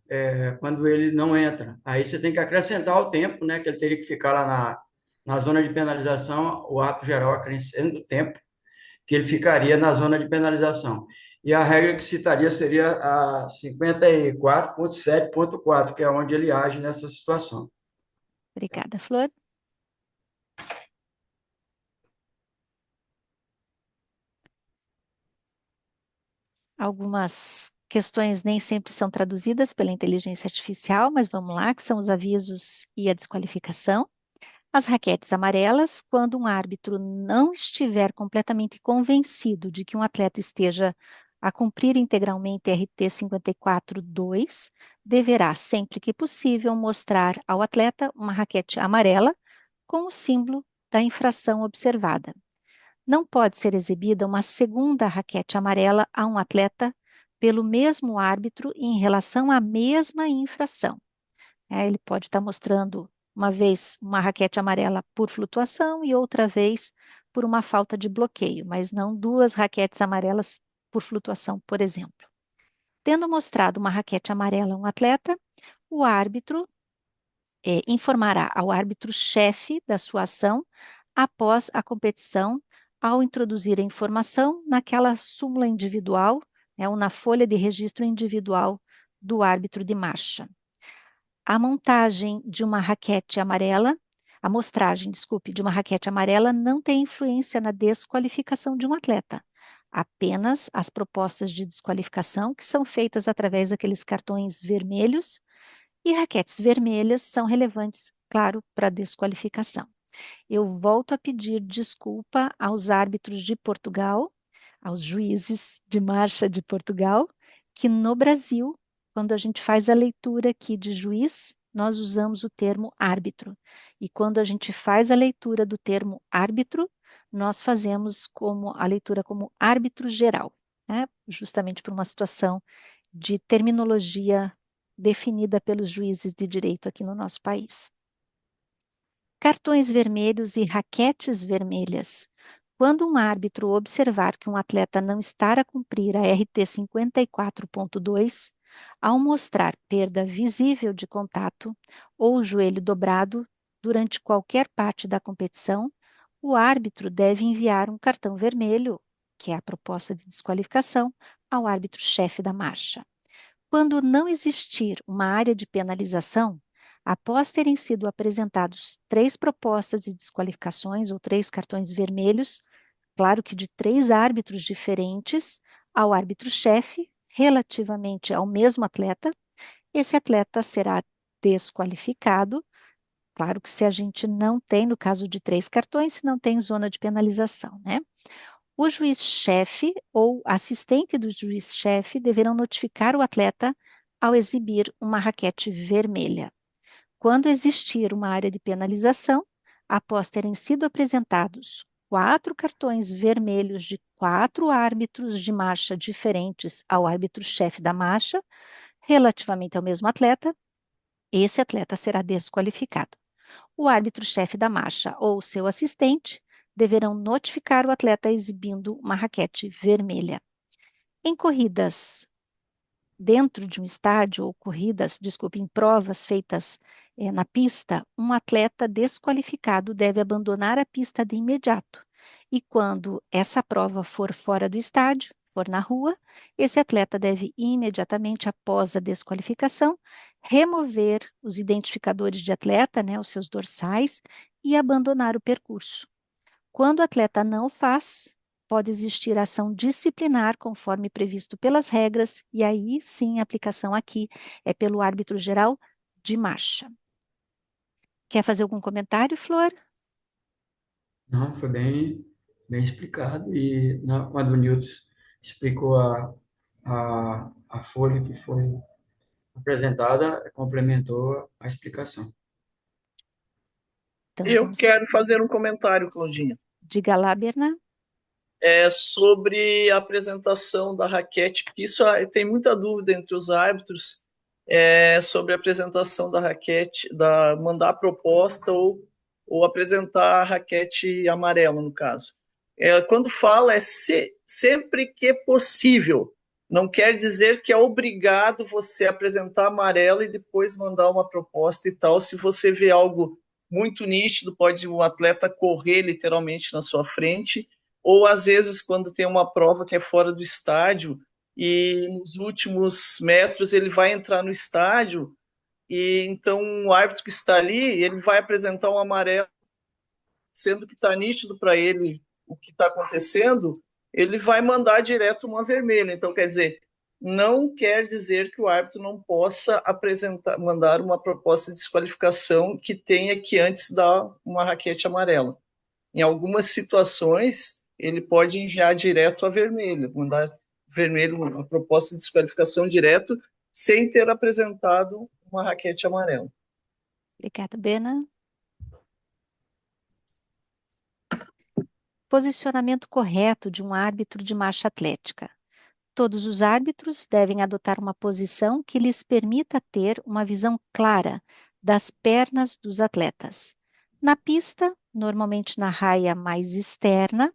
Speaker 3: quando ele não entra. Aí você tem que acrescentar o tempo, né, que ele teria que ficar lá na zona de penalização, o árbitro geral acrescenta o tempo que ele ficaria na zona de penalização. E a regra que citaria seria a 54.7.4, que é onde ele age nessa situação.
Speaker 1: Obrigada, Flor. Algumas questões nem sempre são traduzidas pela inteligência artificial, mas vamos lá, que são os avisos e a desqualificação. As raquetes amarelas, quando um árbitro não estiver completamente convencido de que um atleta esteja a cumprir integralmente RT 54.2, deverá, sempre que possível, mostrar ao atleta uma raquete amarela com o símbolo da infração observada. Não pode ser exibida uma segunda raquete amarela a um atleta pelo mesmo árbitro em relação à mesma infração. Ele pode estar mostrando uma vez uma raquete amarela por flutuação e outra vez por uma falta de bloqueio, mas não duas raquetes amarelas por flutuação, por exemplo. Tendo mostrado uma raquete amarela a um atleta, o árbitro informará ao árbitro-chefe da sua ação após a competição, ao introduzir a informação naquela súmula individual, ou na folha de registro individual do árbitro de marcha. A montagem de uma raquete amarela, a mostragem, desculpe, de uma raquete amarela não tem influência na desqualificação de um atleta. Apenas as propostas de desqualificação, que são feitas através daqueles cartões vermelhos, e raquetes vermelhas são relevantes, claro, para a desqualificação. Eu volto a pedir desculpa aos árbitros de Portugal, aos juízes de marcha de Portugal, que no Brasil, quando a gente faz a leitura aqui de juiz, nós usamos o termo árbitro. E quando a gente faz a leitura do termo árbitro, nós fazemos a leitura como árbitro geral, né? Justamente por uma situação de terminologia definida pelos juízes de direito aqui no nosso país. Cartões vermelhos e raquetes vermelhas. Quando um árbitro observar que um atleta não está a cumprir a RT 54.2, ao mostrar perda visível de contato ou joelho dobrado durante qualquer parte da competição, o árbitro deve enviar um cartão vermelho, que é a proposta de desqualificação, ao árbitro-chefe da marcha. Quando não existir uma área de penalização, após terem sido apresentados 3 propostas de desqualificações ou 3 cartões vermelhos, claro que de 3 árbitros diferentes, ao árbitro-chefe, relativamente ao mesmo atleta, esse atleta será desqualificado. Claro que se a gente não tem, no caso de 3 cartões, se não tem zona de penalização, né? O juiz-chefe ou assistente do juiz-chefe deverão notificar o atleta ao exibir uma raquete vermelha. Quando existir uma área de penalização, após terem sido apresentados 4 cartões vermelhos de 4 árbitros de marcha diferentes ao árbitro-chefe da marcha, relativamente ao mesmo atleta, esse atleta será desqualificado. O árbitro-chefe da marcha ou seu assistente deverão notificar o atleta exibindo uma raquete vermelha. Em corridas dentro de um estádio ou em provas feitas na pista, um atleta desqualificado deve abandonar a pista de imediato. E quando essa prova for fora do estádio, for na rua, esse atleta deve imediatamente, após a desqualificação, remover os identificadores de atleta, os seus dorsais, e abandonar o percurso. Quando o atleta não o faz, pode existir ação disciplinar conforme previsto pelas regras, e aí sim a aplicação aqui é pelo árbitro geral de marcha. Quer fazer algum comentário, Flor?
Speaker 3: Não, foi bem explicado. E quando o Newton explicou a folha que foi apresentada complementou a explicação.
Speaker 1: Então,
Speaker 6: Eu
Speaker 1: vamos.
Speaker 6: quero fazer um comentário, Claudinha.
Speaker 1: Diga lá, Berna.
Speaker 6: Sobre a apresentação da raquete, porque isso tem muita dúvida entre os árbitros sobre a apresentação da raquete, mandar a proposta ou apresentar a raquete amarela, no caso. Quando fala sempre que possível, não quer dizer que é obrigado você apresentar amarela e depois mandar uma proposta e tal. Se você vê algo muito nítido, pode um atleta correr literalmente na sua frente, ou às vezes quando tem uma prova que é fora do estádio e nos últimos metros ele vai entrar no estádio e então o árbitro que está ali, ele vai apresentar um amarelo, sendo que está nítido para ele o que está acontecendo, ele vai mandar direto uma vermelha. Então, quer dizer, não quer dizer que o árbitro não possa mandar uma proposta de desqualificação que tenha que antes dar uma raquete amarela. Em algumas situações, ele pode enviar direto a vermelho, mandar vermelho, uma proposta de desqualificação direto, sem ter apresentado uma raquete amarela.
Speaker 1: Obrigada, Berna. Posicionamento correto de um árbitro de marcha atlética. Todos os árbitros devem adotar uma posição que lhes permita ter uma visão clara das pernas dos atletas. Na pista, normalmente na raia mais externa,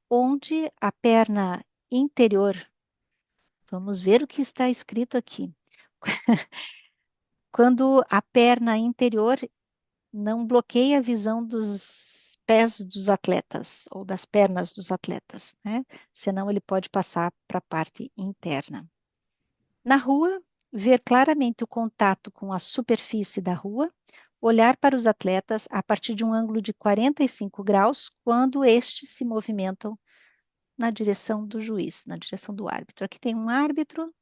Speaker 1: onde a perna interior. Vamos ver o que está escrito aqui. Quando a perna interior não bloqueia a visão dos pés dos atletas ou das pernas dos atletas, né? Senão ele pode passar para a parte interna. Na rua, ver claramente o contato com a superfície da rua, olhar para os atletas a partir de um ângulo de 45 graus quando estes se movimentam na direção do juiz, na direção do árbitro. Aqui tem um árbitro,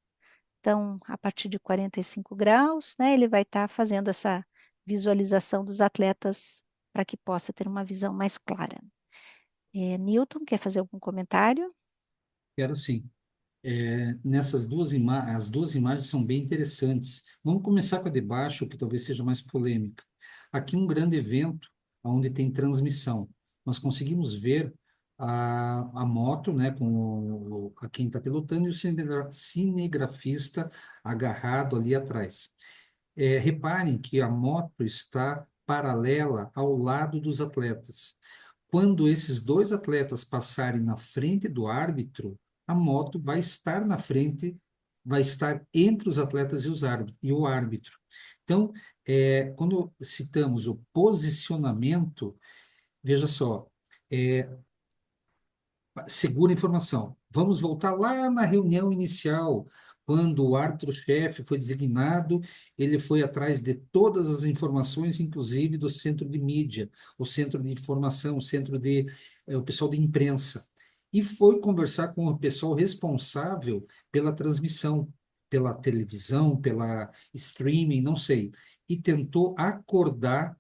Speaker 1: então, a partir de 45 graus, né, ele vai estar fazendo essa visualização dos atletas para que possa ter uma visão mais clara. Newton, quer fazer algum comentário?
Speaker 2: Quero sim. As duas imagens são bem interessantes. Vamos começar com a de baixo, que talvez seja mais polêmica. Aqui um grande evento onde tem transmissão. Nós conseguimos ver a moto, né, com a quem está pilotando e o cinegrafista agarrado ali atrás. Reparem que a moto está paralela ao lado dos atletas. Quando esses dois atletas passarem na frente do árbitro, a moto vai estar na frente, vai estar entre os atletas e o árbitro. Então, quando citamos o posicionamento, veja só, segura a informação. Vamos voltar lá na reunião inicial, quando o árbitro-chefe foi designado, ele foi atrás de todas as informações, inclusive do centro de mídia, o centro de informação, o pessoal de imprensa, e foi conversar com o pessoal responsável pela transmissão, pela televisão, pela streaming, não sei, e tentou acordar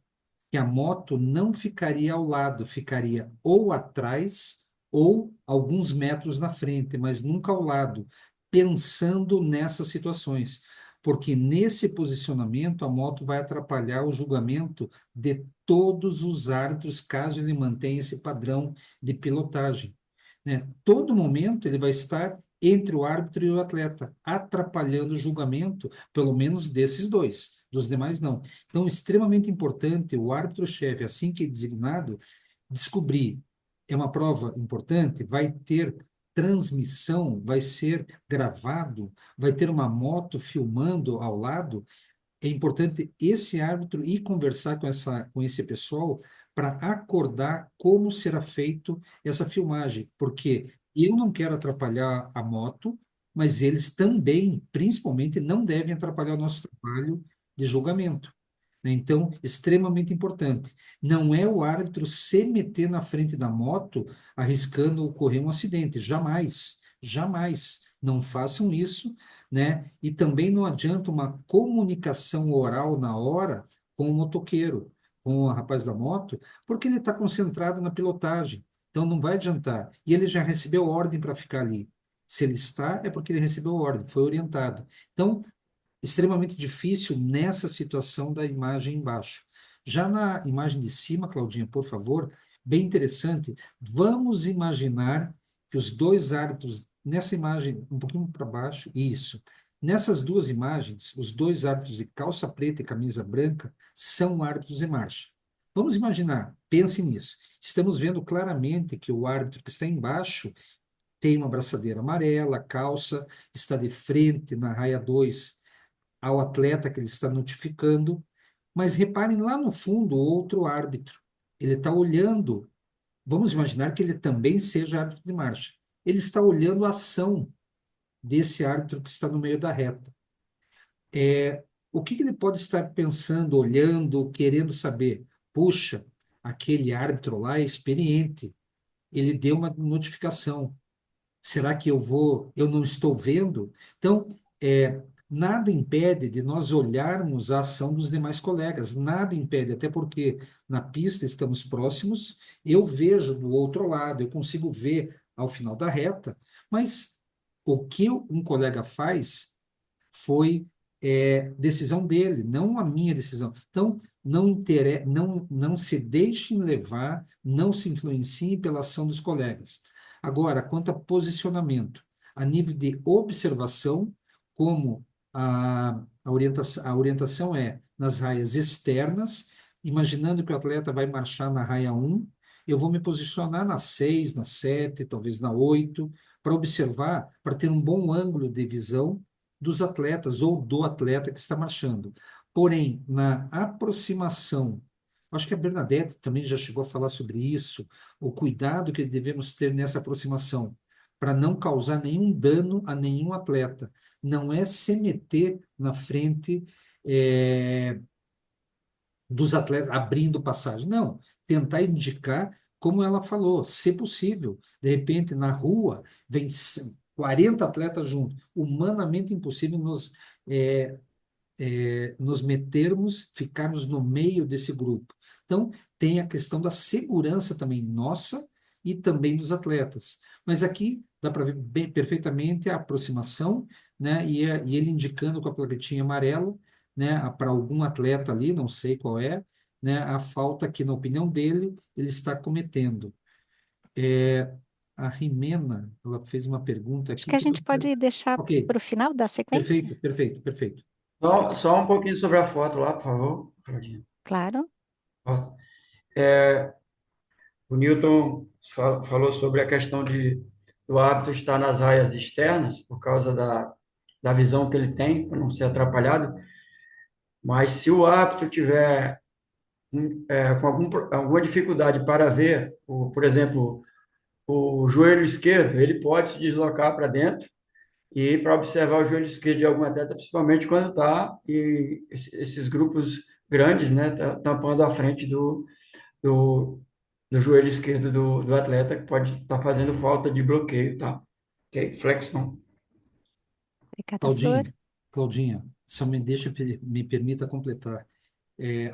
Speaker 2: que a moto não ficaria ao lado, ficaria ou atrás ou alguns metros na frente, mas nunca ao lado, pensando nessas situações. Porque nesse posicionamento a moto vai atrapalhar o julgamento de todos os árbitros, caso ele mantenha esse padrão de pilotagem, né? Todo momento ele vai estar entre o árbitro e o atleta, atrapalhando o julgamento, pelo menos desses dois, dos demais não. Então, extremamente importante o árbitro-chefe, assim que é designado, descobrir, é uma prova importante, vai ter transmissão, vai ser gravado, vai ter uma moto filmando ao lado, é importante esse árbitro ir conversar com esse pessoal para acordar como será feito essa filmagem, porque eu não quero atrapalhar a moto, mas eles também, principalmente, não devem atrapalhar o nosso trabalho de julgamento, né? Então, extremamente importante. Não é o árbitro se meter na frente da moto arriscando ocorrer um acidente. Jamais, jamais. Não façam isso, né? E também não adianta uma comunicação oral na hora com o motoqueiro, com o rapaz da moto, porque ele está concentrado na pilotagem. Então não vai adiantar. E ele já recebeu ordem para ficar ali. Se ele está, é porque ele recebeu ordem, foi orientado. Então, extremamente difícil nessa situação da imagem embaixo. Já na imagem de cima, Claudinha, por favor, bem interessante, vamos imaginar que os dois árbitros, nessa imagem, um pouquinho para baixo, isso. Nessas duas imagens, os dois árbitros de calça preta e camisa branca são árbitros de marcha. Vamos imaginar, pense nisso. Estamos vendo claramente que o árbitro que está embaixo tem uma braçadeira amarela, calça, está de frente na raia 2 ao atleta que ele está notificando, mas reparem lá no fundo o outro árbitro. Ele está olhando, vamos imaginar que ele também seja árbitro de marcha. Ele está olhando a ação desse árbitro que está no meio da reta. O que ele pode estar pensando, olhando, querendo saber? Puxa, aquele árbitro lá é experiente, ele deu uma notificação. Será que eu não estou vendo? Então, nada impede de nós olharmos a ação dos demais colegas, nada impede, até porque na pista estamos próximos, eu vejo do outro lado, eu consigo ver ao final da reta, mas o que um colega faz foi decisão dele, não a minha decisão. Então, não se deixem levar, não se influenciem pela ação dos colegas. Agora, quanto a posicionamento, a nível de observação, como a orientação é nas raias externas, imaginando que o atleta vai marchar na raia 1, eu vou me posicionar na 6, na 7, talvez na 8, para observar, para ter um bom ângulo de visão dos atletas ou do atleta que está marchando. Porém, na aproximação, acho que a Bernadette também já chegou a falar sobre isso, o cuidado que devemos ter nessa aproximação, para não causar nenhum dano a nenhum atleta. Não é se meter na frente dos atletas, abrindo passagem. Não, tentar indicar, como ela falou, se possível. De repente, na rua, vem 40 atletas juntos. Humanamente impossível nos metermos, ficarmos no meio desse grupo. Então, tem a questão da segurança também nossa e também dos atletas. Mas aqui dá para ver perfeitamente a aproximação, né? E ele indicando com a plaquetinha amarela, né? Para algum atleta ali, não sei qual é, né? A falta que, na opinião dele, ele está cometendo. A Rimena, ela fez uma pergunta
Speaker 1: Acho
Speaker 2: aqui
Speaker 1: que a
Speaker 2: que...
Speaker 1: gente pode deixar
Speaker 2: Ok,
Speaker 1: para o final da sequência.
Speaker 2: perfeito, perfeito, perfeito.
Speaker 3: Só um pouquinho sobre a foto lá, por favor, Claudinha.
Speaker 1: Claro.
Speaker 3: Ó, o Newton falou sobre a questão do árbitro estar nas raias externas, por causa da visão que ele tem, para não ser atrapalhado. Mas se o árbitro tiver com alguma dificuldade para ver, por exemplo, o joelho esquerdo, ele pode se deslocar para dentro e para observar o joelho esquerdo de algum atleta, principalmente quando está e esses grupos grandes, né, tampando a frente do, do joelho esquerdo do atleta, que pode estar fazendo falta de bloqueio, tá? Ok? Flexão.
Speaker 1: Obrigada, Flor.
Speaker 2: Claudinha, só me permita completar.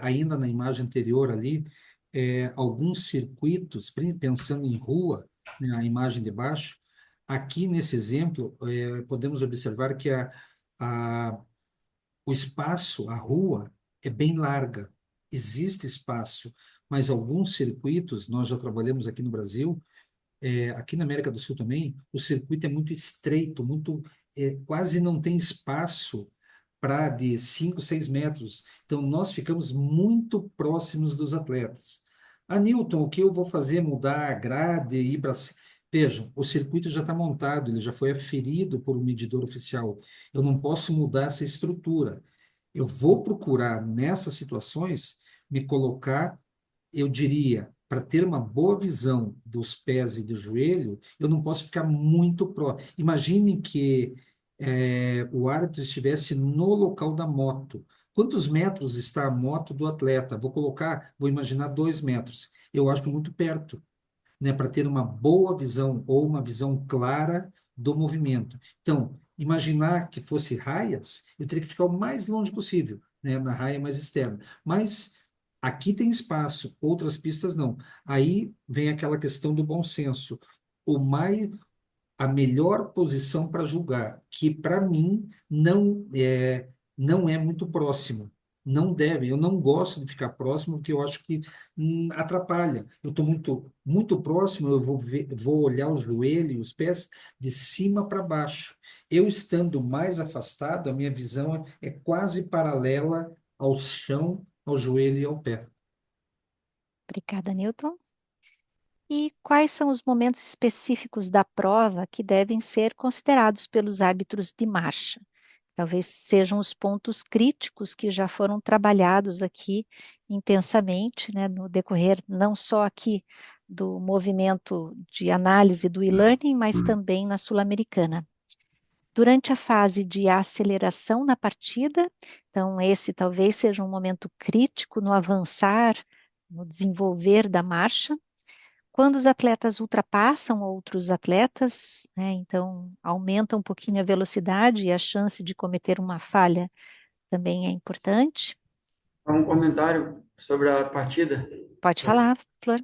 Speaker 2: Ainda na imagem anterior ali, alguns circuitos, pensando em rua, né, a imagem de baixo, aqui nesse exemplo, podemos observar que o espaço, a rua, é bem larga, existe espaço, mas alguns circuitos, nós já trabalhamos aqui no Brasil, aqui na América do Sul também, o circuito é muito estreito, quase não tem espaço para de 5, 6 metros. Então, nós ficamos muito próximos dos atletas. Newton, o que eu vou fazer? Mudar a grade, ir para... Vejam, o circuito já está montado, ele já foi aferido por um medidor oficial. Eu não posso mudar essa estrutura. Eu vou procurar, nessas situações, me colocar, eu diria, para ter uma boa visão dos pés e do joelho, eu não posso ficar muito próximo. Imaginem que o árbitro estivesse no local da moto. Quantos metros está a moto do atleta? Vou imaginar 2 metros. Eu acho que muito perto, né, para ter uma boa visão ou uma visão clara do movimento. Então, imaginar que fosse raias, eu teria que ficar o mais longe possível, né, na raia mais externa. Mas aqui tem espaço, outras pistas não. Aí vem aquela questão do bom senso. A melhor posição para julgar, que para mim não não é muito próximo. Não deve, eu não gosto de ficar próximo, porque eu acho que atrapalha. Eu estou muito próximo, eu vou olhar os joelhos e os pés de cima para baixo. Eu estando mais afastado, a minha visão é quase paralela ao chão, ao joelho e ao pé.
Speaker 1: Obrigada, Newton. E quais são os momentos específicos da prova que devem ser considerados pelos árbitros de marcha? Talvez sejam os pontos críticos que já foram trabalhados aqui intensamente, né, no decorrer não só aqui do movimento de análise do e-learning, mas também na Sul-Americana. Durante a fase de aceleração na partida, então esse talvez seja um momento crítico no avançar, no desenvolver da marcha. Quando os atletas ultrapassam outros atletas, né, então aumenta um pouquinho a velocidade e a chance de cometer uma falha também é importante.
Speaker 3: Um comentário sobre a partida.
Speaker 1: Pode falar, Flor.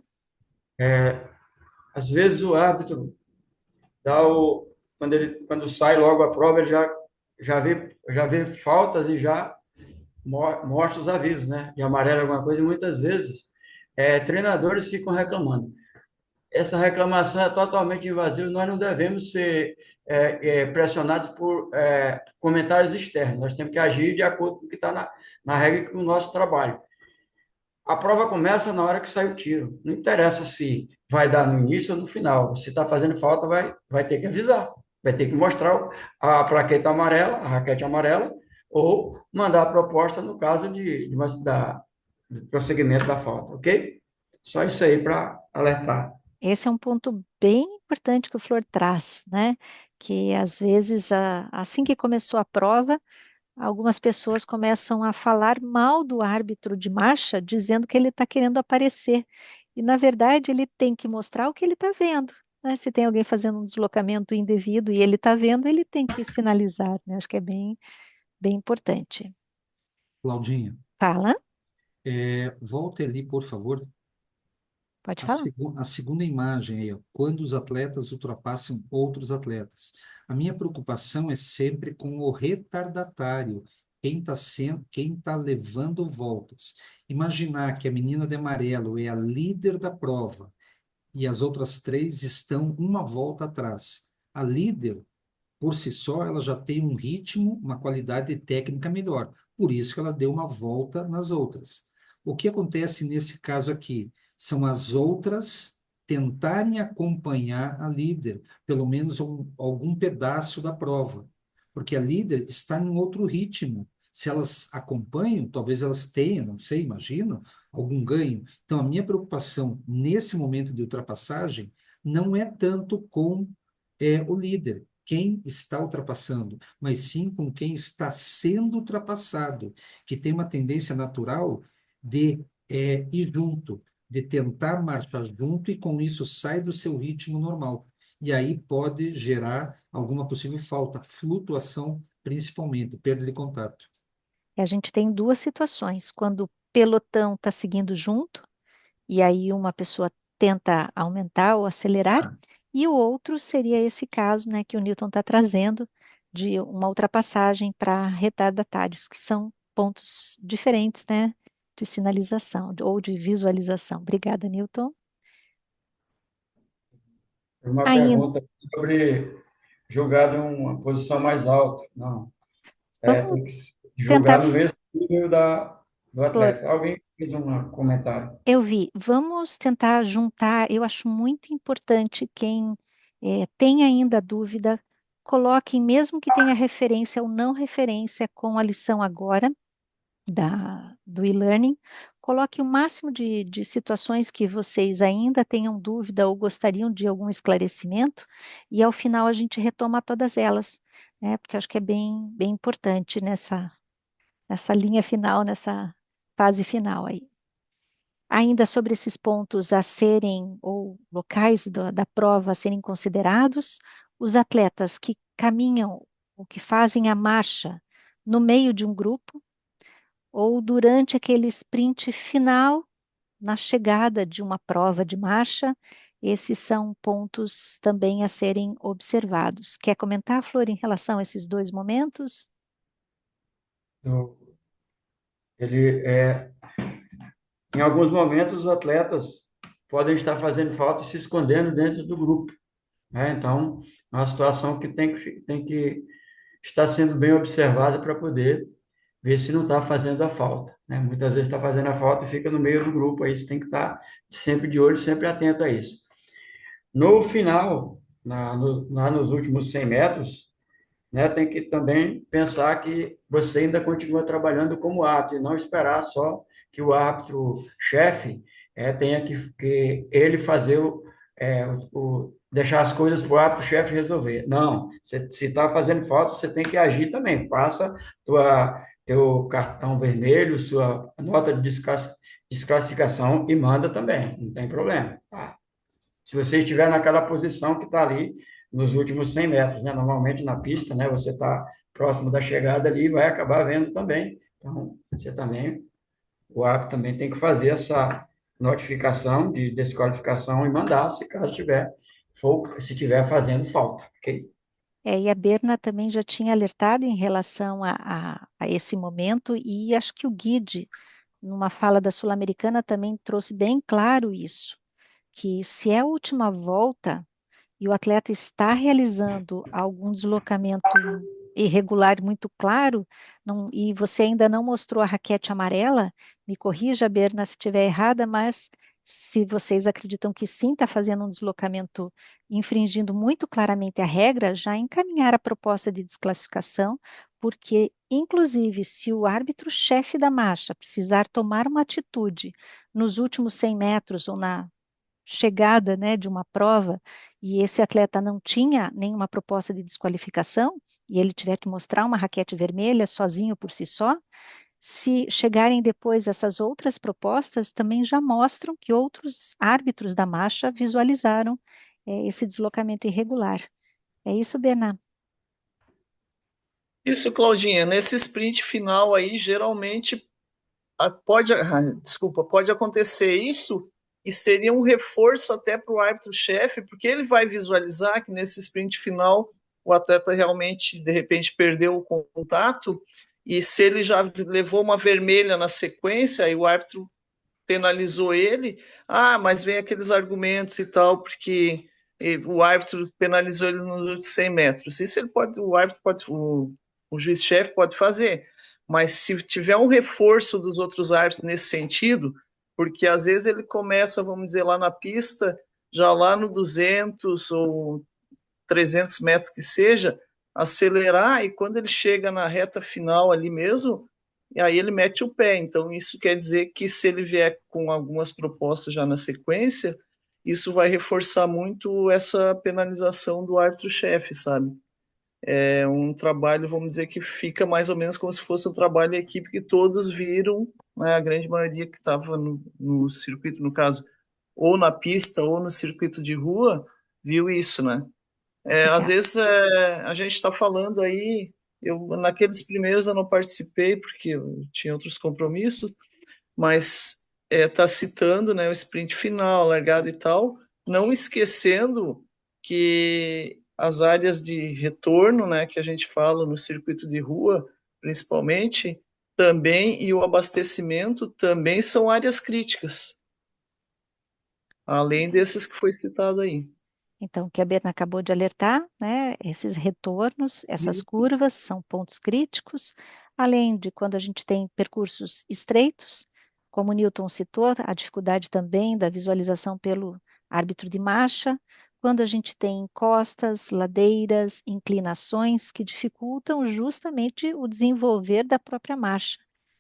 Speaker 3: Às vezes o árbitro dá quando sai logo a prova, ele já vê faltas e já mostra os avisos, né? De amarelo alguma coisa, e muitas vezes treinadores ficam reclamando. Essa reclamação é totalmente invasiva, nós não devemos ser pressionados por comentários externos, nós temos que agir de acordo com o que está na regra do nosso trabalho. A prova começa na hora que sai o tiro, não interessa se vai dar no início ou no final, se está fazendo falta, vai ter que avisar, vai ter que mostrar a plaqueta amarela, a raquete amarela, ou mandar a proposta no caso do prosseguimento da falta, ok? Só isso aí para alertar.
Speaker 1: Esse é um ponto bem importante que o Flor traz, né? Que às vezes, assim que começou a prova, algumas pessoas começam a falar mal do árbitro de marcha, dizendo que ele está querendo aparecer. E, na verdade, ele tem que mostrar o que ele está vendo, né? Se tem alguém fazendo um deslocamento indevido e ele está vendo, ele tem que sinalizar, né? Acho que é bem, bem importante.
Speaker 2: Claudinha,
Speaker 1: Fala,
Speaker 2: volte ali, por favor.
Speaker 1: pode falar.
Speaker 2: A segunda imagem aí, ó, quando os atletas ultrapassam outros atletas. A minha preocupação é sempre com o retardatário, quem está levando voltas. Imaginar que a menina de amarelo é a líder da prova e as outras três estão uma volta atrás. A líder, por si só, ela já tem um ritmo, uma qualidade técnica melhor. Por isso que ela deu uma volta nas outras. O que acontece nesse caso aqui? São as outras tentarem acompanhar a líder, pelo menos algum pedaço da prova, porque a líder está em outro ritmo. Se elas acompanham, talvez elas tenham, não sei, imagino, algum ganho. Então, a minha preocupação nesse momento de ultrapassagem não é tanto com o líder, quem está ultrapassando, mas sim com quem está sendo ultrapassado, que tem uma tendência natural de ir junto, de tentar marchar junto e com isso sai do seu ritmo normal. E aí pode gerar alguma possível falta, flutuação principalmente, perda de contato.
Speaker 1: A gente tem duas situações, quando o pelotão está seguindo junto, e aí uma pessoa tenta aumentar ou acelerar, e o outro seria esse caso, né, que o Newton está trazendo, de uma ultrapassagem para retardatários, que são pontos diferentes, né, de sinalização ou de visualização. Obrigada, Newton.
Speaker 3: Uma
Speaker 1: Ainda,
Speaker 3: pergunta sobre julgar de uma posição mais alta. Não,
Speaker 1: vamos
Speaker 3: tem que julgar
Speaker 1: tentar,
Speaker 3: no mesmo nível do
Speaker 1: Flor,
Speaker 3: atleta. Alguém fez um comentário.
Speaker 1: eu vi, vamos tentar juntar, eu acho muito importante quem tem ainda dúvida, coloque, mesmo que tenha referência ou não referência com a lição agora, do e-learning, coloque o máximo de situações que vocês ainda tenham dúvida ou gostariam de algum esclarecimento, e ao final a gente retoma todas elas, né? Porque eu acho que é bem, bem importante nessa linha final, nessa fase final aí. Ainda sobre esses pontos a serem, ou locais da prova a serem considerados, os atletas que caminham ou que fazem a marcha no meio de um grupo, ou durante aquele sprint final, na chegada de uma prova de marcha, esses são pontos também a serem observados. Quer comentar, Flor, em relação a esses dois momentos?
Speaker 3: do- ele em alguns momentos os atletas podem estar fazendo falta e se escondendo dentro do grupo, né? Então, é uma situação que tem que estar sendo bem observada para poder ver se não está fazendo a falta, né? Muitas vezes está fazendo a falta e fica no meio do grupo, aí você tem que estar sempre de olho, sempre atento a isso. No final, lá nos últimos 100 metros, né, tem que também pensar que você ainda continua trabalhando como árbitro, e não esperar só que o árbitro-chefe tenha que ele fazer deixar as coisas para o árbitro-chefe resolver. Não, se está fazendo falta, você tem que agir também. Passa teu cartão vermelho, sua nota de desclassificação e manda também, não tem problema, tá? Se você estiver naquela posição que está ali nos últimos 100 metros, né? Normalmente na pista, né? Você está próximo da chegada ali e vai acabar vendo também. Então, o árbitro também tem que fazer essa notificação de desqualificação e mandar, se caso se tiver fazendo falta, ok?
Speaker 1: E a Berna também já tinha alertado em relação a esse momento, e acho que o Guide, numa fala da Sul-Americana, também trouxe bem claro isso, que se é a última volta e o atleta está realizando algum deslocamento irregular muito claro, e você ainda não mostrou a raquete amarela, me corrija, Berna, se estiver errada, mas se vocês acreditam que sim, está fazendo um deslocamento infringindo muito claramente a regra, já encaminhar a proposta de desclassificação, porque, inclusive, se o árbitro-chefe da marcha precisar tomar uma atitude nos últimos 100 metros ou na chegada, né, de uma prova, e esse atleta não tinha nenhuma proposta de desqualificação, e ele tiver que mostrar uma raquete vermelha sozinho por si só, se chegarem depois essas outras propostas, também já mostram que outros árbitros da marcha visualizaram esse deslocamento irregular. É isso, Bernard?
Speaker 6: Isso, Claudinha. Nesse sprint final aí, geralmente pode acontecer isso e seria um reforço até para o árbitro-chefe, porque ele vai visualizar que nesse sprint final o atleta realmente, de repente, perdeu o contato, e se ele já levou uma vermelha na sequência, aí o árbitro penalizou ele, mas vem aqueles argumentos e tal, porque o árbitro penalizou ele nos últimos 100 metros. Isso o juiz-chefe pode fazer, mas se tiver um reforço dos outros árbitros nesse sentido, porque às vezes ele começa, vamos dizer, lá na pista, já lá no 200 ou 300 metros que seja, acelerar, e quando ele chega na reta final ali mesmo, e aí ele mete o pé. Então, isso quer dizer que se ele vier com algumas propostas já na sequência, isso vai reforçar muito essa penalização do árbitro-chefe, sabe? É um trabalho, vamos dizer, que fica mais ou menos como se fosse um trabalho de equipe que todos viram, né? A grande maioria que estava no circuito, no caso, ou na pista ou no circuito de rua, viu isso, né? Às vezes a gente está falando aí, naqueles primeiros eu não participei porque eu tinha outros compromissos, mas está citando, né, o sprint final, largada e tal, não esquecendo que as áreas de retorno, né, que a gente fala no circuito de rua, principalmente, também, e o abastecimento também são áreas críticas, além desses que foi citado aí.
Speaker 1: Então, o que a Berna acabou de alertar, né, esses retornos, essas curvas são pontos críticos, além de quando a gente tem percursos estreitos, como o Newton citou, a dificuldade também da visualização pelo árbitro de marcha, quando a gente tem encostas, ladeiras, inclinações que dificultam justamente o desenvolver da própria marcha,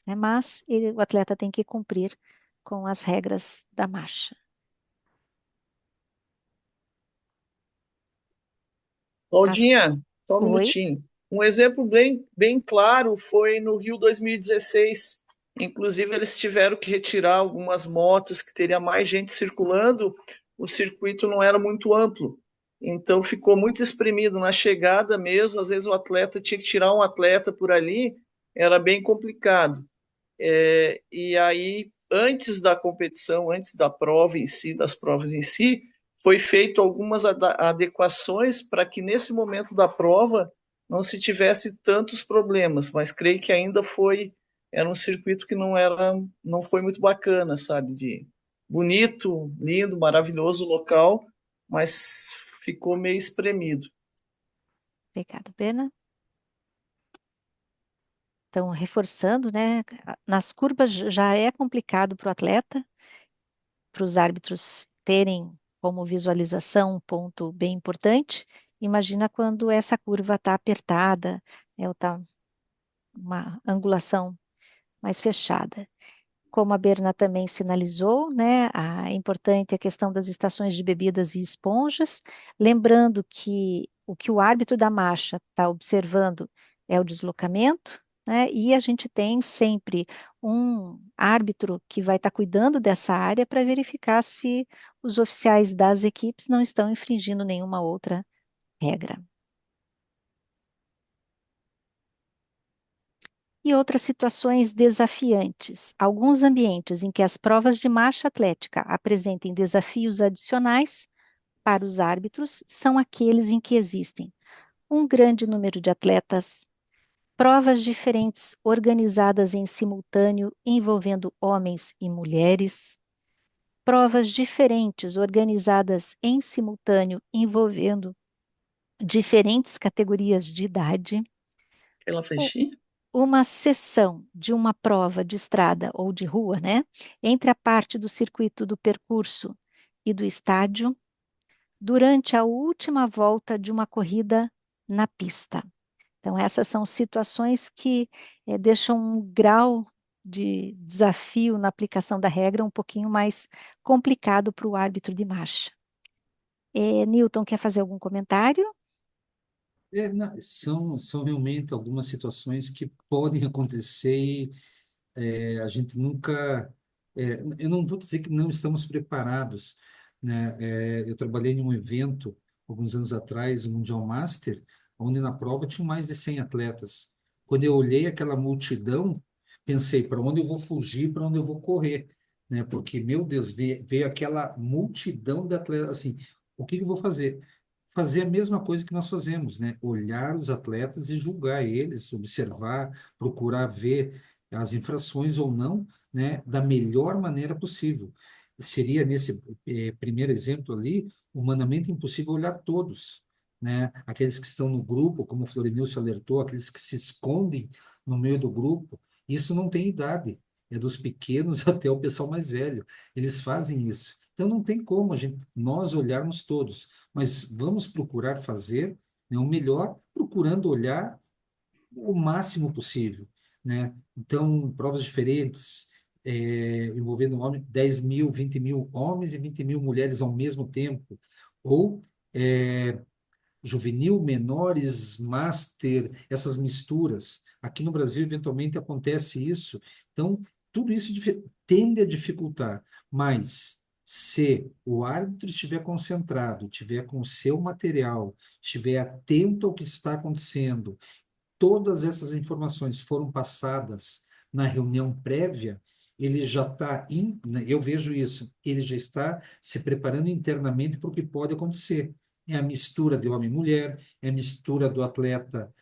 Speaker 1: né, mas o atleta tem que cumprir com as regras da marcha.
Speaker 6: Claudinha, só um
Speaker 1: Oi?
Speaker 6: minutinho. Um exemplo bem claro foi no Rio 2016. Inclusive, eles tiveram que retirar algumas motos que teria mais gente circulando. O circuito não era muito amplo. Então, ficou muito espremido na chegada mesmo. Às vezes, o atleta tinha que tirar um atleta por ali. Era bem complicado. E aí, antes da competição, antes da prova em si, das provas em si, foi feito algumas adequações para que nesse momento da prova não se tivesse tantos problemas, mas creio que ainda era um circuito que não foi muito bacana, sabe? De bonito, lindo, maravilhoso o local, mas ficou meio espremido.
Speaker 1: Obrigada, Bena. Então, reforçando, né? Nas curvas já é complicado para o atleta, para os árbitros terem como visualização um ponto bem importante. Imagina quando essa curva está apertada, ou está uma angulação mais fechada. Como a Berna também sinalizou, né, é importante a questão das estações de bebidas e esponjas, lembrando que o árbitro da marcha está observando é o deslocamento, né, e a gente tem sempre um árbitro que vai estar cuidando dessa área para verificar se os oficiais das equipes não estão infringindo nenhuma outra regra. E outras situações desafiantes. Alguns ambientes em que as provas de marcha atlética apresentem desafios adicionais para os árbitros são aqueles em que existem um grande número de atletas, provas diferentes organizadas em simultâneo envolvendo homens e mulheres, provas diferentes organizadas em simultâneo envolvendo diferentes categorias de idade,
Speaker 6: Ela fechinha?
Speaker 1: uma sessão de uma prova de estrada ou de rua, né, entre a parte do circuito do percurso e do estádio, durante a última volta de uma corrida na pista. Então, essas são situações que deixam um grau de desafio na aplicação da regra um pouquinho mais complicado para o árbitro de marcha. Newton, quer fazer algum comentário?
Speaker 2: São realmente algumas situações que podem acontecer e a gente nunca. Eu não vou dizer que não estamos preparados, né? Eu trabalhei em um evento alguns anos atrás, o Mundial Master, onde na prova tinham mais de 100 atletas. Quando eu olhei aquela multidão, pensei, para onde eu vou fugir, para onde eu vou correr, né? Porque, meu Deus, veio aquela multidão de atletas, assim, o que eu vou fazer? Fazer a mesma coisa que nós fazemos, né? Olhar os atletas e julgar eles, observar, procurar ver as infrações ou não, né, da melhor maneira possível. Seria nesse primeiro exemplo ali, humanamente impossível olhar todos, né? Aqueles que estão no grupo, como o Florinilson alertou, aqueles que se escondem no meio do grupo, isso não tem idade, é dos pequenos até o pessoal mais velho. Eles fazem isso. Então não tem como nós olharmos todos, mas vamos procurar fazer, né, o melhor, procurando olhar o máximo possível, né? Então, provas diferentes, envolvendo homem, 10 mil, 20 mil homens e 20 mil mulheres ao mesmo tempo, ou juvenil, menores, master, essas misturas. Aqui no Brasil, eventualmente, acontece isso. Então, tudo isso tende a dificultar, mas se o árbitro estiver concentrado, estiver com o seu material, estiver atento ao que está acontecendo, todas essas informações foram passadas na reunião prévia, ele já está, eu vejo isso, ele já está se preparando internamente para o que pode acontecer. É a mistura de homem e mulher, é a mistura do atleta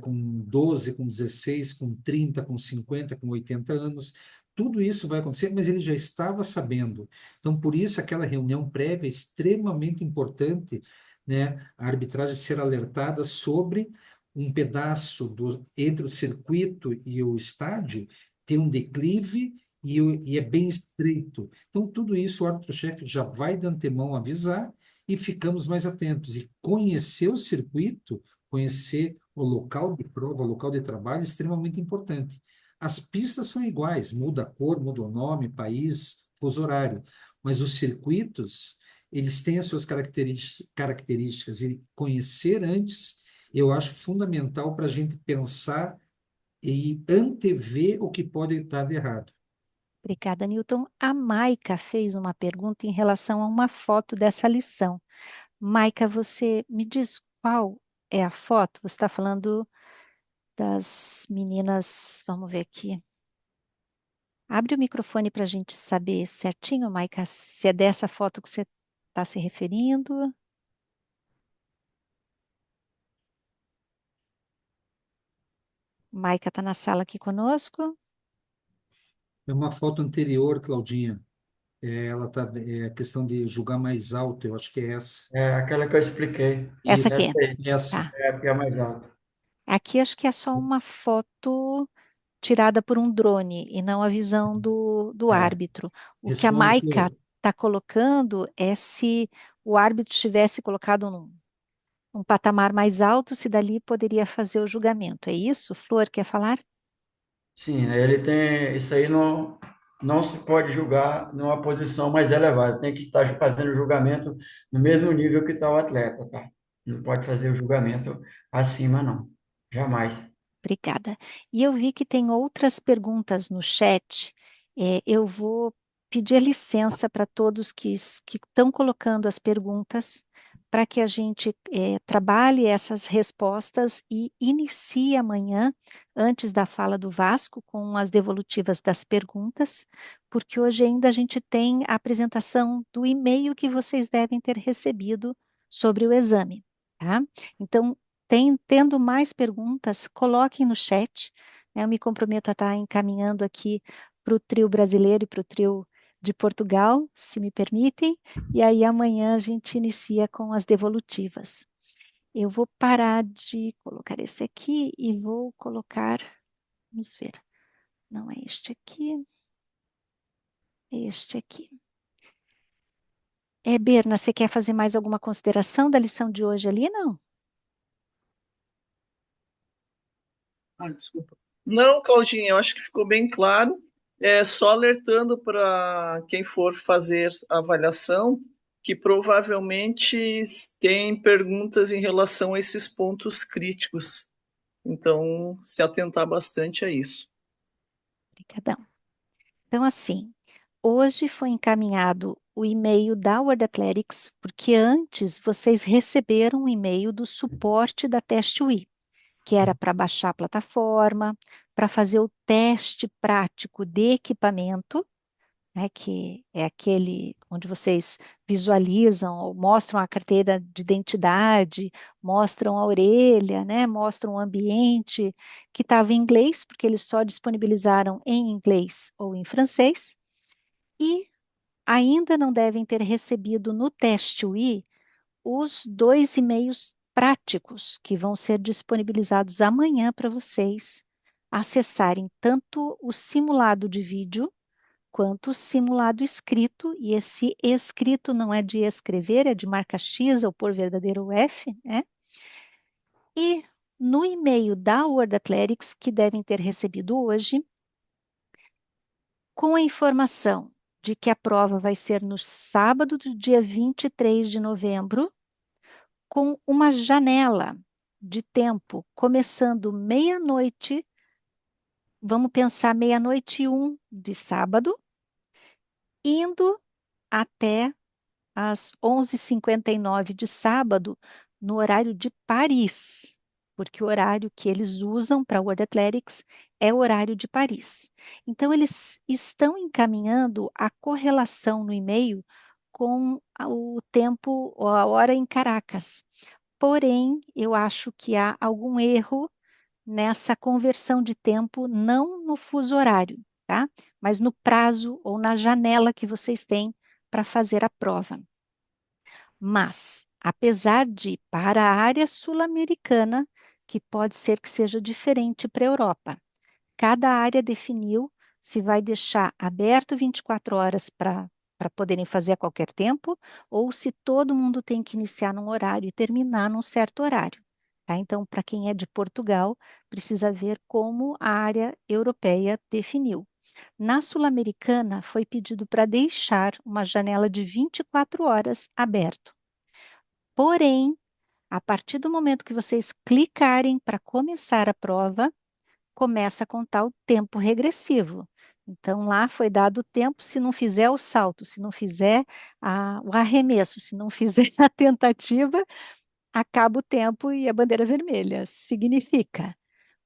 Speaker 2: com 12, com 16, com 30, com 50, com 80 anos. Tudo isso vai acontecer, mas ele já estava sabendo. Então, por isso, aquela reunião prévia é extremamente importante, né, a arbitragem ser alertada sobre um pedaço entre o circuito e o estádio tem um declive e é bem estreito. Então, tudo isso o árbitro-chefe já vai de antemão avisar e ficamos mais atentos. E conhecer o circuito, conhecer o local de prova, o local de trabalho, é extremamente importante. As pistas são iguais, muda a cor, muda o nome, país, fuso horário, mas os circuitos, eles têm as suas características e conhecer antes eu acho fundamental para a gente pensar e antever o que pode estar de errado.
Speaker 1: Obrigada, Newton. A Maica fez uma pergunta em relação a uma foto dessa lição. Maica, você me diz qual é a foto? Você está falando das meninas. Vamos ver aqui. Abre o microfone para a gente saber certinho, Maica, se é dessa foto que você está se referindo. Maica está na sala aqui conosco.
Speaker 2: É uma foto anterior, Claudinha. Ela tá, é a questão de julgar mais alto, eu acho que é essa.
Speaker 3: É aquela que eu expliquei.
Speaker 1: Essa
Speaker 2: Isso,
Speaker 1: aqui.
Speaker 3: Essa aí,
Speaker 2: essa.
Speaker 1: Tá.
Speaker 3: é a que é mais alta.
Speaker 1: Aqui acho que é só uma foto tirada por um drone e não a visão do
Speaker 2: É.
Speaker 1: árbitro. O que a
Speaker 2: Responde,
Speaker 1: Maica
Speaker 2: Flor.
Speaker 1: está colocando é se o árbitro tivesse colocado um patamar mais alto, se dali poderia fazer o julgamento. É isso? Flor, quer falar?
Speaker 3: Sim, né, ele tem. Isso aí não se pode julgar numa posição mais elevada. Tem que estar fazendo o julgamento no mesmo nível que está o atleta, tá? Não pode fazer o julgamento acima, não. Jamais.
Speaker 1: Obrigada. E eu vi que tem outras perguntas no chat. Eu vou pedir licença para todos que estão colocando as perguntas, para que a gente trabalhe essas respostas e inicie amanhã, antes da fala do Vasco, com as devolutivas das perguntas, porque hoje ainda a gente tem a apresentação do e-mail que vocês devem ter recebido sobre o exame, tá? Então, tendo mais perguntas, coloquem no chat, né? Eu me comprometo a estar encaminhando aqui para o trio brasileiro e para o trio de Portugal, se me permitem, e aí amanhã a gente inicia com as devolutivas. Eu vou parar de colocar esse aqui e vou colocar, vamos ver, não é este aqui, é este aqui. Berna, você quer fazer mais alguma consideração da lição de hoje ali? Não?
Speaker 6: Desculpa. Não, Claudinha, eu acho que ficou bem claro. É só alertando para quem for fazer a avaliação que provavelmente tem perguntas em relação a esses pontos críticos. Então, se atentar bastante a isso.
Speaker 1: Obrigadão. Então, assim, hoje foi encaminhado o e-mail da World Athletics, porque antes vocês receberam um e-mail do suporte da TestWe, que era para baixar a plataforma, para fazer o teste prático de equipamento, né, que é aquele onde vocês visualizam ou mostram a carteira de identidade, mostram a orelha, né, mostram o ambiente, que estava em inglês, porque eles só disponibilizaram em inglês ou em francês, e ainda não devem ter recebido no teste UI os 2 e-mails práticos que vão ser disponibilizados amanhã para vocês acessarem tanto o simulado de vídeo quanto o simulado escrito, e esse escrito não é de escrever, é de marca X ou por verdadeiro F, né? E no e-mail da World Athletics, que devem ter recebido hoje, com a informação de que a prova vai ser no sábado do dia 23 de novembro, com uma janela de tempo começando meia-noite, vamos pensar meia-noite e 1 de sábado, indo até às 11h59 de sábado, no horário de Paris, porque o horário que eles usam para o World Athletics é o horário de Paris. Então, eles estão encaminhando a correlação no e-mail com o tempo ou a hora em Caracas. Porém, eu acho que há algum erro nessa conversão de tempo, não no fuso horário, tá? Mas no prazo ou na janela que vocês têm para fazer a prova. Mas, apesar de, para a área sul-americana, que pode ser que seja diferente para a Europa, cada área definiu se vai deixar aberto 24 horas para poderem fazer a qualquer tempo, ou se todo mundo tem que iniciar num horário e terminar num certo horário. Tá? Então, para quem é de Portugal, precisa ver como a área europeia definiu. Na sul-americana, foi pedido para deixar uma janela de 24 horas aberto. Porém, a partir do momento que vocês clicarem para começar a prova, começa a contar o tempo regressivo. Então, lá foi dado o tempo, se não fizer o salto, se não fizer o arremesso, se não fizer a tentativa, acaba o tempo e a bandeira vermelha. Significa,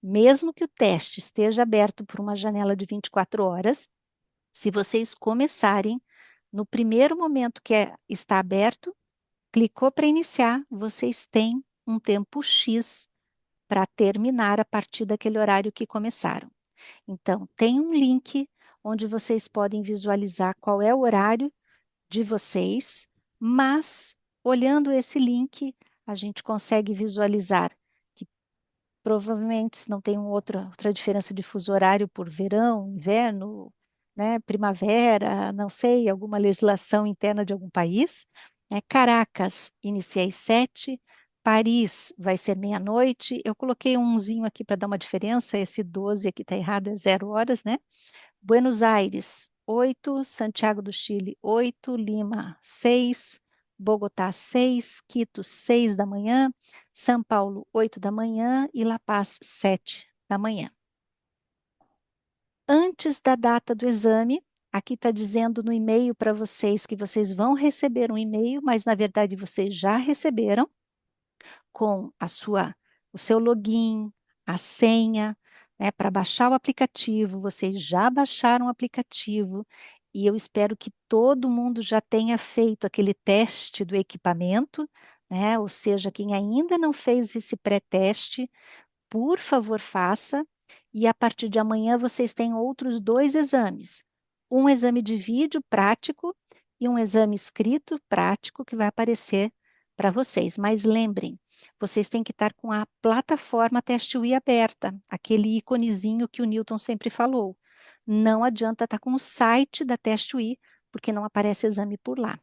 Speaker 1: mesmo que o teste esteja aberto por uma janela de 24 horas, se vocês começarem, no primeiro momento que está aberto, clicou para iniciar, vocês têm um tempo X para terminar a partir daquele horário que começaram. Então, tem um link onde vocês podem visualizar qual é o horário de vocês, mas olhando esse link, a gente consegue visualizar que provavelmente não tem outra diferença de fuso horário por verão, inverno, né, primavera, não sei, alguma legislação interna de algum país. Né? Caracas inicia às 7, Paris vai ser meia-noite. Eu coloquei umzinho aqui para dar uma diferença, esse 12 aqui está errado, é 0 horas, né? Buenos Aires, 8, Santiago do Chile, 8, Lima, 6, Bogotá, 6, Quito, 6 da manhã, São Paulo, 8 da manhã e La Paz, 7 da manhã. Antes da data do exame, aqui está dizendo no e-mail para vocês que vocês vão receber um e-mail, mas na verdade vocês já receberam com o seu login, a senha, né, para baixar o aplicativo. Vocês já baixaram o aplicativo e eu espero que todo mundo já tenha feito aquele teste do equipamento, né? Ou seja, quem ainda não fez esse pré-teste, por favor, faça. E a partir de amanhã vocês têm outros 2 exames. Um exame de vídeo prático e um exame escrito prático que vai aparecer para vocês. Mas lembrem, vocês têm que estar com a plataforma TestUI aberta, aquele íconezinho que o Newton sempre falou. Não adianta estar com o site da TestUI, porque não aparece exame por lá.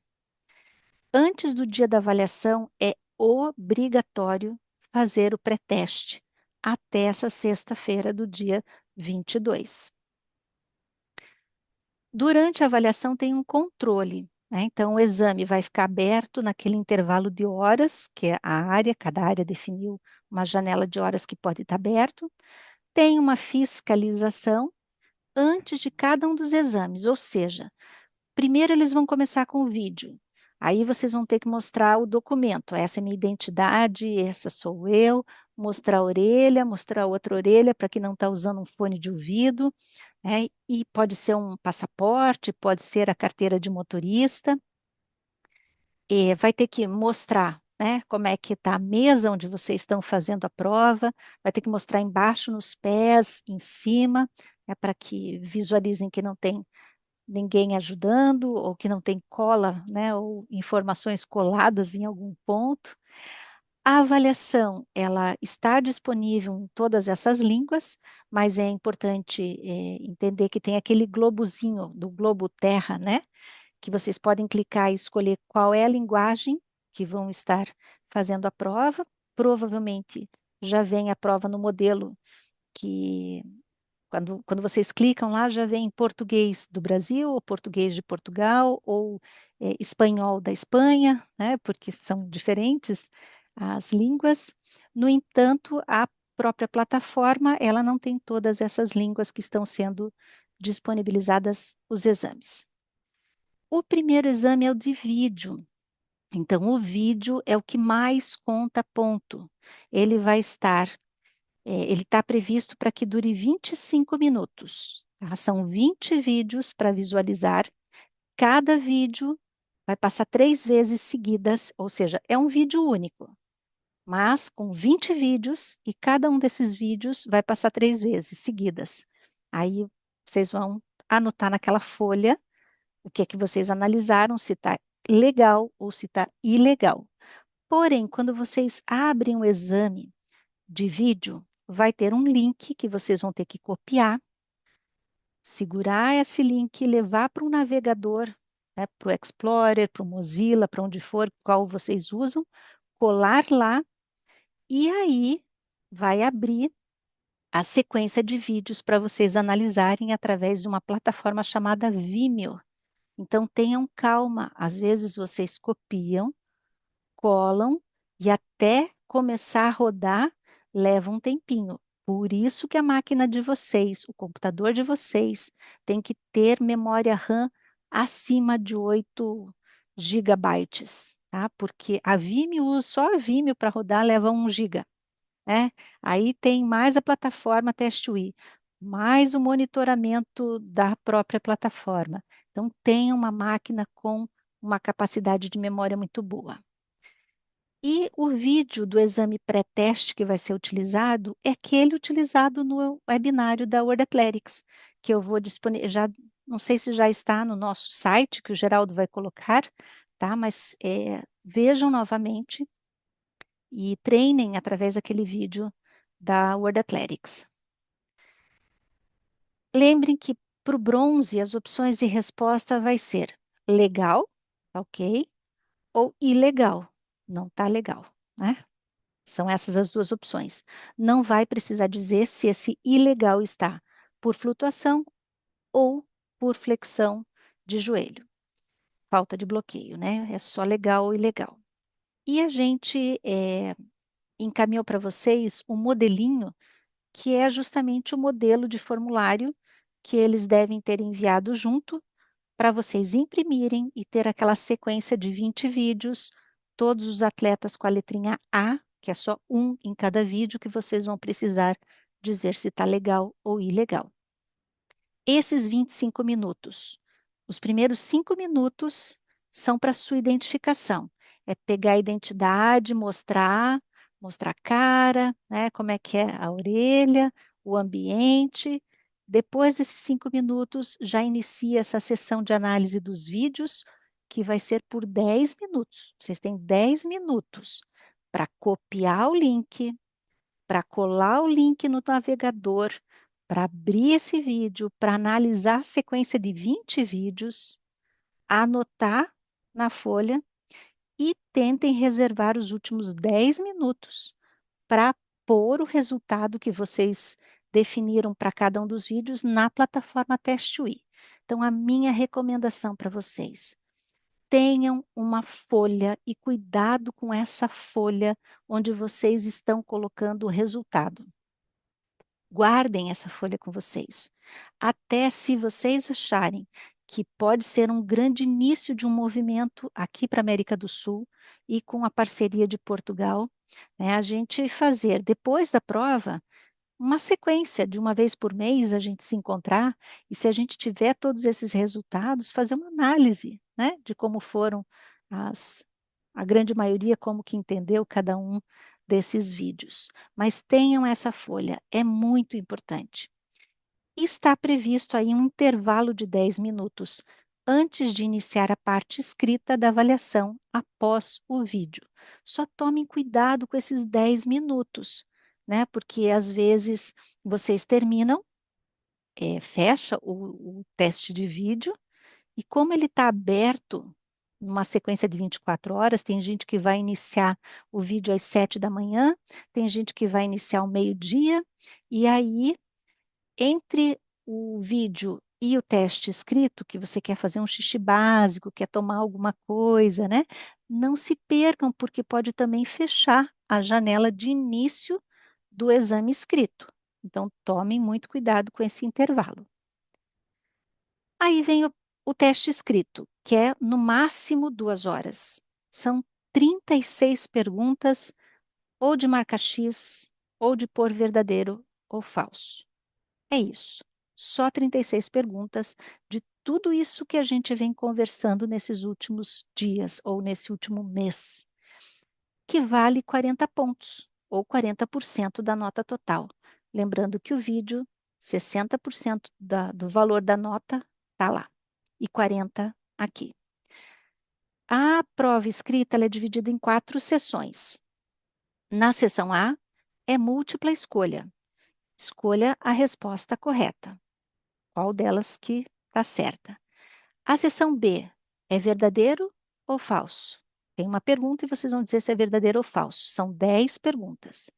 Speaker 1: Antes do dia da avaliação, é obrigatório fazer o pré-teste até essa sexta-feira do dia 22. Durante a avaliação tem um controle, né? Então o exame vai ficar aberto naquele intervalo de horas, que é a área, cada área definiu uma janela de horas que pode estar aberto. Tem uma fiscalização antes de cada um dos exames, ou seja, primeiro eles vão começar com o vídeo. Aí vocês vão ter que mostrar o documento. Essa é minha identidade, essa sou eu. Mostrar a orelha, mostrar outra orelha para quem não está usando um fone de ouvido. Né? E pode ser um passaporte, pode ser a carteira de motorista. E vai ter que mostrar, né, como é que está a mesa onde vocês estão fazendo a prova. Vai ter que mostrar embaixo nos pés, em cima, né, para que visualizem que não tem ninguém ajudando, ou que não tem cola, né, ou informações coladas em algum ponto. A avaliação, ela está disponível em todas essas línguas, mas é importante entender que tem aquele globozinho do Globo Terra, né, que vocês podem clicar e escolher qual é a linguagem que vão estar fazendo a prova. Provavelmente já vem a prova no modelo que quando vocês clicam lá, já vem português do Brasil, ou português de Portugal, ou espanhol da Espanha, né, porque são diferentes as línguas. No entanto, a própria plataforma, ela não tem todas essas línguas que estão sendo disponibilizadas os exames. O primeiro exame é o de vídeo. Então, o vídeo é o que mais conta ponto. Ele vai estar ele está previsto para que dure 25 minutos. Tá? São 20 vídeos para visualizar. Cada vídeo vai passar 3 vezes seguidas, ou seja, é um vídeo único, mas com 20 vídeos, e cada um desses vídeos vai passar 3 vezes seguidas. Aí vocês vão anotar naquela folha o que é que vocês analisaram, se está legal ou se está ilegal. Porém, quando vocês abrem o exame de vídeo, vai ter um link que vocês vão ter que copiar, segurar esse link e levar para um navegador, né, para o Explorer, para o Mozilla, para onde for, qual vocês usam, colar lá, e aí vai abrir a sequência de vídeos para vocês analisarem através de uma plataforma chamada Vimeo. Então tenham calma, às vezes vocês copiam, colam e até começar a rodar leva um tempinho. Por isso que a máquina de vocês, o computador de vocês, tem que ter memória RAM acima de 8 gigabytes, tá? Porque a Vimeo, só a Vimeo para rodar leva 1 giga, né? Aí tem mais a plataforma TestUI, mais o monitoramento da própria plataforma. Então tem uma máquina com uma capacidade de memória muito boa. E o vídeo do exame pré-teste que vai ser utilizado é aquele utilizado no webinário da World Athletics, que eu vou disponibilizar, já não sei se já está no nosso site, que o Geraldo vai colocar, tá? Mas vejam novamente e treinem através daquele vídeo da World Athletics. Lembrem que para o bronze as opções de resposta vai ser legal, ok, ou ilegal, não está legal, né? São essas as duas opções. Não vai precisar dizer se esse ilegal está por flutuação ou por flexão de joelho. Falta de bloqueio, né? É só legal ou ilegal. E a gente encaminhou para vocês um modelinho que é justamente o modelo de formulário que eles devem ter enviado junto para vocês imprimirem e ter aquela sequência de 20 vídeos, todos os atletas com a letrinha A, que é só um em cada vídeo, que vocês vão precisar dizer se está legal ou ilegal. Esses 25 minutos, os primeiros 5 minutos são para sua identificação. É pegar a identidade, mostrar a cara, né, como é que é a orelha, o ambiente. Depois desses 5 minutos, já inicia essa sessão de análise dos vídeos, que vai ser por 10 minutos. Vocês têm 10 minutos para copiar o link, para colar o link no navegador, para abrir esse vídeo, para analisar a sequência de 20 vídeos, anotar na folha e tentem reservar os últimos 10 minutos para pôr o resultado que vocês definiram para cada um dos vídeos na plataforma TestWe. Então, a minha recomendação para vocês: tenham uma folha e cuidado com essa folha onde vocês estão colocando o resultado. Guardem essa folha com vocês. Até se vocês acharem que pode ser um grande início de um movimento aqui para a América do Sul e com a parceria de Portugal, né, a gente fazer depois da prova uma sequência de uma vez por mês a gente se encontrar e se a gente tiver todos esses resultados, fazer uma análise, né, de como foram a grande maioria, como que entendeu cada um desses vídeos. Mas tenham essa folha, é muito importante. Está previsto aí um intervalo de 10 minutos antes de iniciar a parte escrita da avaliação após o vídeo. Só tomem cuidado com esses 10 minutos, né? Porque às vezes vocês terminam, fecha o teste de vídeo, e como ele está aberto numa sequência de 24 horas, tem gente que vai iniciar o vídeo às 7 da manhã, tem gente que vai iniciar ao meio-dia, e aí, entre o vídeo e o teste escrito, que você quer fazer um xixi básico, quer tomar alguma coisa, né? Não se percam, porque pode também fechar a janela de início do exame escrito. Então, tomem muito cuidado com esse intervalo. Aí vem o teste escrito, que é no máximo 2 horas. São 36 perguntas, ou de marca X, ou de pôr verdadeiro ou falso. É isso. Só 36 perguntas de tudo isso que a gente vem conversando nesses últimos dias ou nesse último mês, que vale 40 pontos, ou 40% da nota total. Lembrando que o vídeo, 60% do valor da nota está lá, e 40% aqui. A prova escrita ela é dividida em 4 sessões. Na seção A, é múltipla escolha. Escolha a resposta correta. Qual delas que está certa? A seção B é verdadeiro ou falso? Tem uma pergunta e vocês vão dizer se é verdadeiro ou falso. São 10 perguntas.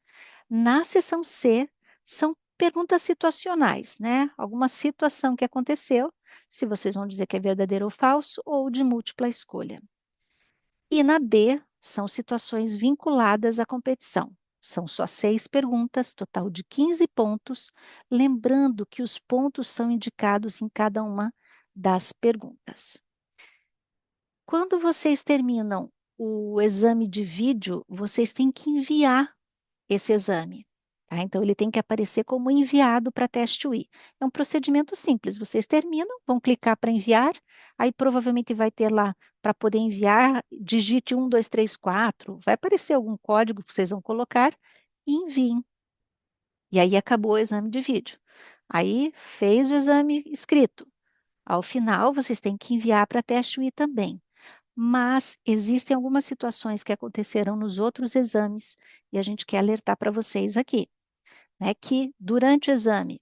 Speaker 1: Na seção C, são perguntas situacionais, né? Alguma situação que aconteceu, se vocês vão dizer que é verdadeiro ou falso, ou de múltipla escolha. E na D, são situações vinculadas à competição. São só 6 perguntas, total de 15 pontos, lembrando que os pontos são indicados em cada uma das perguntas. Quando vocês terminam o exame de vídeo, vocês têm que enviar esse exame. tá? Então, ele tem que aparecer como enviado para teste UI. É um procedimento simples, vocês terminam, vão clicar para enviar, aí provavelmente vai ter lá, para poder enviar, digite 1, 2, 3, 4, vai aparecer algum código que vocês vão colocar e enviem. E aí acabou o exame de vídeo. Aí fez o exame escrito. Ao final, vocês têm que enviar para teste UI também. Mas existem algumas situações que aconteceram nos outros exames e a gente quer alertar para vocês aqui, né? Que durante o exame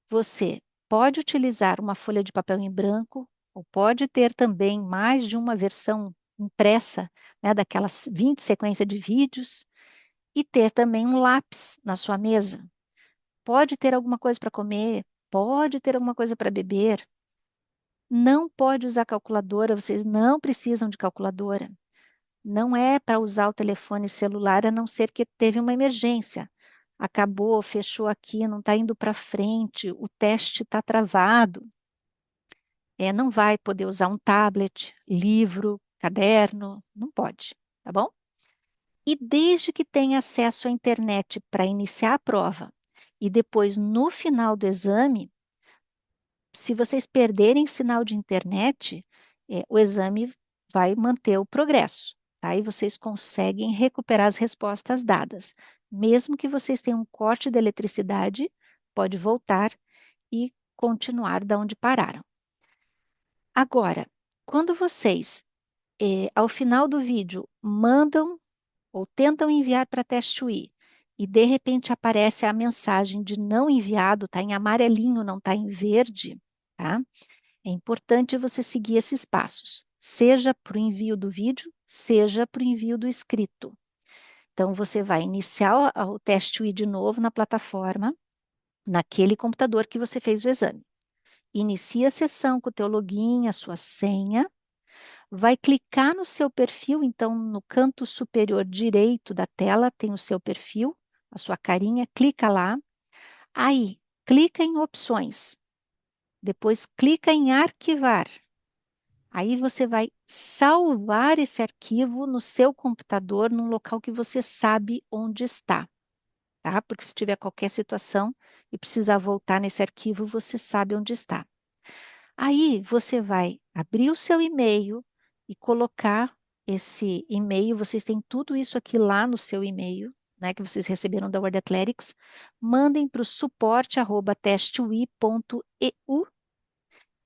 Speaker 1: você pode utilizar uma folha de papel em branco ou pode ter também mais de uma versão impressa, né, daquelas 20 sequências de vídeos e ter também um lápis na sua mesa. Pode ter alguma coisa para comer, pode ter alguma coisa para beber. Não pode usar calculadora, vocês não precisam de calculadora. Não é para usar o telefone celular, a não ser que teve uma emergência. Acabou, fechou aqui, não está indo para frente, o teste está travado. Não vai poder usar um tablet, livro, caderno, não pode, tá bom? E desde que tenha acesso à internet para iniciar a prova e depois no final do exame, se vocês perderem sinal de internet, o exame vai manter o progresso, tá? E vocês conseguem recuperar as respostas dadas. Mesmo que vocês tenham um corte de eletricidade, pode voltar e continuar da onde pararam. Agora, quando vocês, ao final do vídeo, mandam ou tentam enviar para teste UI e de repente aparece a mensagem de não enviado, está em amarelinho, não está em verde, tá? É importante você seguir esses passos, seja para o envio do vídeo, seja para o envio do escrito. Então, você vai iniciar o teste UI de novo na plataforma, naquele computador que você fez o exame. Inicia a sessão com o teu login, a sua senha, vai clicar no seu perfil, então no canto superior direito da tela tem o seu perfil, a sua carinha, clica lá. Aí, clica em opções. Depois clica em arquivar. Aí você vai salvar esse arquivo no seu computador, num local que você sabe onde está, tá? Porque se tiver qualquer situação e precisar voltar nesse arquivo, você sabe onde está. Aí você vai abrir o seu e-mail e colocar esse e-mail, vocês têm tudo isso aqui lá no seu e-mail, né, que vocês receberam da World Athletics, mandem para o suporte@testeui.eu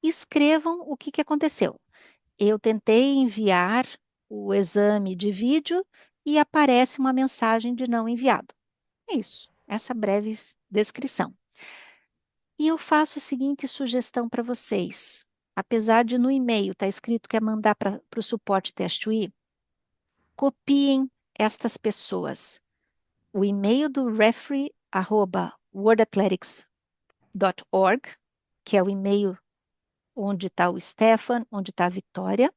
Speaker 1: e escrevam o que aconteceu. Eu tentei enviar o exame de vídeo e aparece uma mensagem de não enviado. É isso, essa breve descrição. E eu faço a seguinte sugestão para vocês. Apesar de no e-mail estar escrito que é mandar para o suporte teste UI, copiem estas pessoas. O e-mail do referee@worldathletics.org, que é o e-mail onde está o Stefan, onde está a Vitória.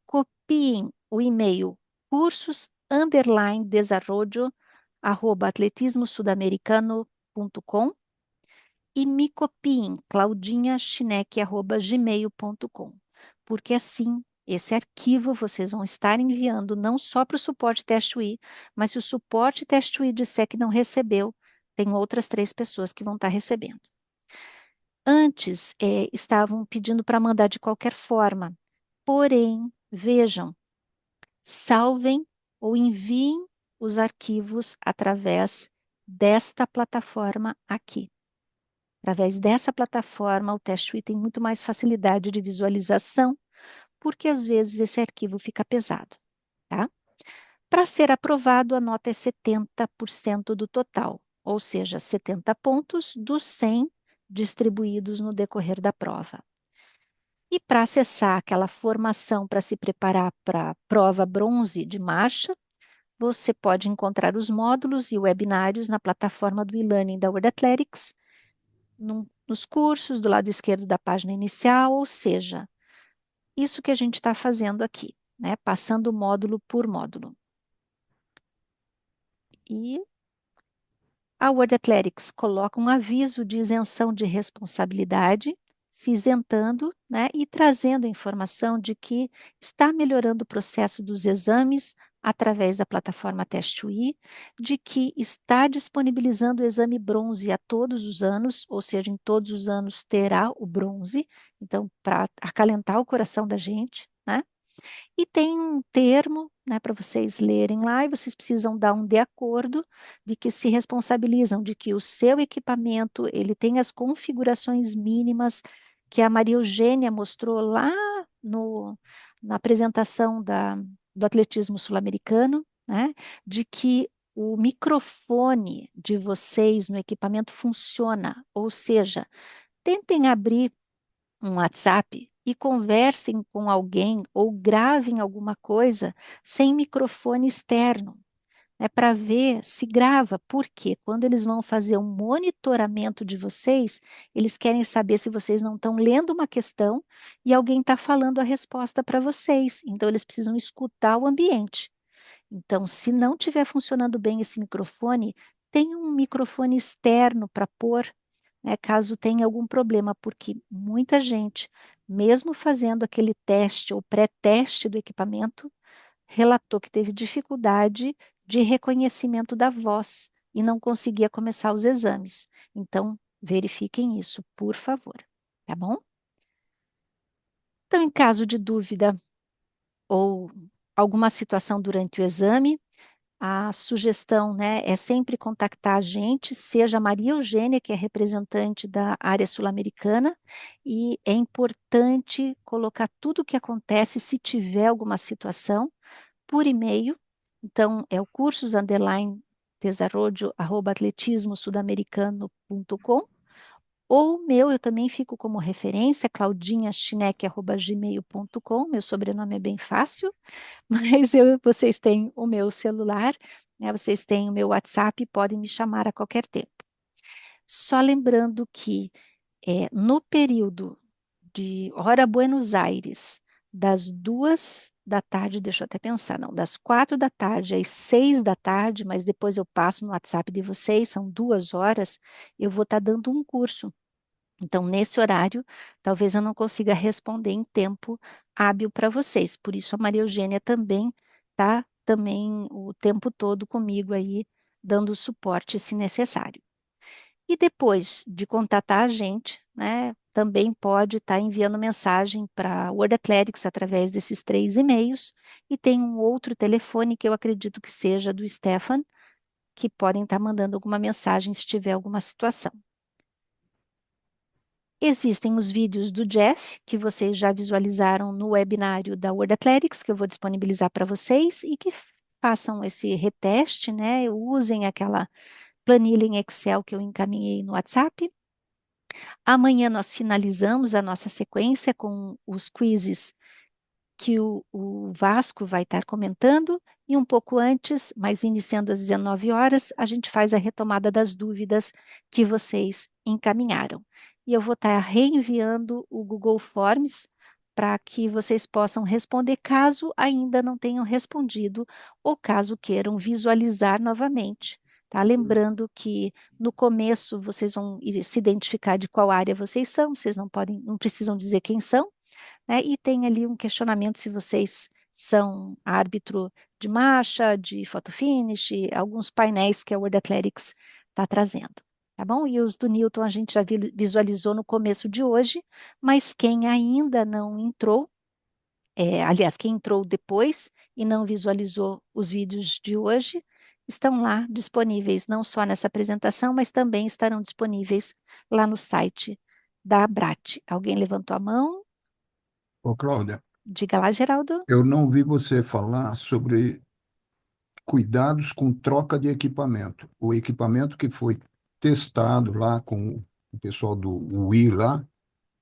Speaker 1: Copiem o e-mail cursos_desarrollo@atletismosudamericano.com e me copiem claudinhachineque@gmail.com, porque assim esse arquivo vocês vão estar enviando não só para o suporte teste UI, mas se o suporte teste UI disser que não recebeu, tem outras 3 pessoas que vão estar recebendo. Antes, estavam pedindo para mandar de qualquer forma, porém, vejam, salvem ou enviem os arquivos através desta plataforma aqui. Através dessa plataforma, o teste UI tem muito mais facilidade de visualização, porque às vezes esse arquivo fica pesado, tá? Para ser aprovado, a nota é 70% do total, ou seja, 70 pontos dos 100 distribuídos no decorrer da prova. E para acessar aquela formação para se preparar para a prova bronze de marcha, você pode encontrar os módulos e webinários na plataforma do e-learning da World Athletics, nos cursos do lado esquerdo da página inicial, ou seja, isso que a gente está fazendo aqui, né? Passando módulo por módulo. E a World Athletics coloca um aviso de isenção de responsabilidade, se isentando, né, e trazendo a informação de que está melhorando o processo dos exames através da plataforma TestWe, de que está disponibilizando o exame bronze a todos os anos, ou seja, em todos os anos terá o bronze, então, para acalentar o coração da gente, né? E tem um termo, né, para vocês lerem lá, e vocês precisam dar um de acordo de que se responsabilizam de que o seu equipamento ele tem as configurações mínimas que a Maria Eugênia mostrou lá na apresentação do atletismo sul-americano, né, de que o microfone de vocês no equipamento funciona, ou seja, tentem abrir um WhatsApp e conversem com alguém ou gravem alguma coisa sem microfone externo, né, para ver se grava, porque quando eles vão fazer um monitoramento de vocês, eles querem saber se vocês não estão lendo uma questão e alguém está falando a resposta para vocês. Então, eles precisam escutar o ambiente. Então, se não estiver funcionando bem esse microfone, tem um microfone externo para pôr, né, caso tenha algum problema, porque muita gente, mesmo fazendo aquele teste ou pré-teste do equipamento, relatou que teve dificuldade de reconhecimento da voz e não conseguia começar os exames. Então, verifiquem isso, por favor, tá bom? Então, em caso de dúvida ou alguma situação durante o exame, a sugestão, né, é sempre contactar a gente, seja a Maria Eugênia, que é representante da área sul-americana, e é importante colocar tudo o que acontece, se tiver alguma situação, por e-mail. Então, é o cursos_desarrollo@atletismosudamericano.com, ou o meu, eu também fico como referência, claudinhachineque@gmail.com, meu sobrenome é bem fácil, mas vocês têm o meu celular, né, vocês têm o meu WhatsApp, podem me chamar a qualquer tempo. Só lembrando que no período de hora Buenos Aires, das 2 da tarde, deixa eu até pensar, não, das 4 da tarde às 6 da tarde, mas depois eu passo no WhatsApp de vocês, são 2 horas, eu vou estar dando um curso. Então, nesse horário, talvez eu não consiga responder em tempo hábil para vocês. Por isso, a Maria Eugênia também está também o tempo todo comigo aí, dando suporte se necessário. E depois de contatar a gente, né, também pode estar enviando mensagem para World Athletics através desses 3 e-mails, e tem um outro telefone que eu acredito que seja do Stefan, que podem estar mandando alguma mensagem se tiver alguma situação. Existem os vídeos do Jeff, que vocês já visualizaram no webinário da World Athletics, que eu vou disponibilizar para vocês, e que façam esse reteste, né? Usem aquela planilha em Excel que eu encaminhei no WhatsApp. Amanhã nós finalizamos a nossa sequência com os quizzes que o Vasco vai estar comentando, e um pouco antes, mas iniciando às 19 horas, a gente faz a retomada das dúvidas que vocês encaminharam. E eu vou estar reenviando o Google Forms para que vocês possam responder caso ainda não tenham respondido ou caso queiram visualizar novamente. Tá? Lembrando que no começo vocês vão se identificar de qual área vocês são, vocês não precisam dizer quem são, né? E tem ali um questionamento se vocês são árbitro de marcha, de photo finish, alguns painéis que a World Athletics está trazendo, tá bom? E os do Newton a gente já visualizou no começo de hoje, mas quem ainda não entrou, aliás, quem entrou depois e não visualizou os vídeos de hoje, estão lá disponíveis, não só nessa apresentação, mas também estarão disponíveis lá no site da Abrat. Alguém levantou a mão?
Speaker 7: Ô, Cláudia,
Speaker 1: Diga lá, Geraldo.
Speaker 7: eu não vi você falar sobre cuidados com troca de equipamento. O equipamento que foi testado lá com o pessoal do Wii lá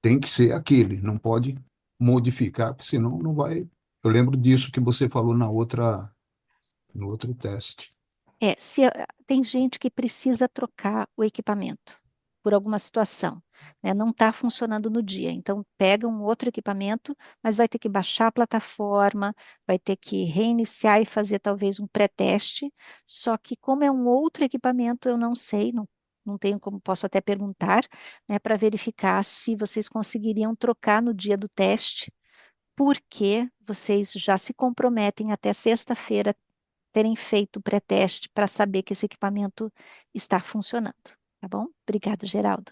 Speaker 7: tem que ser aquele, não pode modificar, porque senão não vai. Eu lembro disso que você falou no outro teste.
Speaker 1: Tem gente que precisa trocar o equipamento por alguma situação, né? Não está funcionando no dia, então pega um outro equipamento, mas vai ter que baixar a plataforma, vai ter que reiniciar e fazer talvez um pré-teste. Só que como é um outro equipamento, eu não sei, não tenho como, posso até perguntar, né, para verificar se vocês conseguiriam trocar no dia do teste, porque vocês já se comprometem até sexta-feira terem feito o pré-teste para saber que esse equipamento está funcionando, tá bom? Obrigado, Geraldo.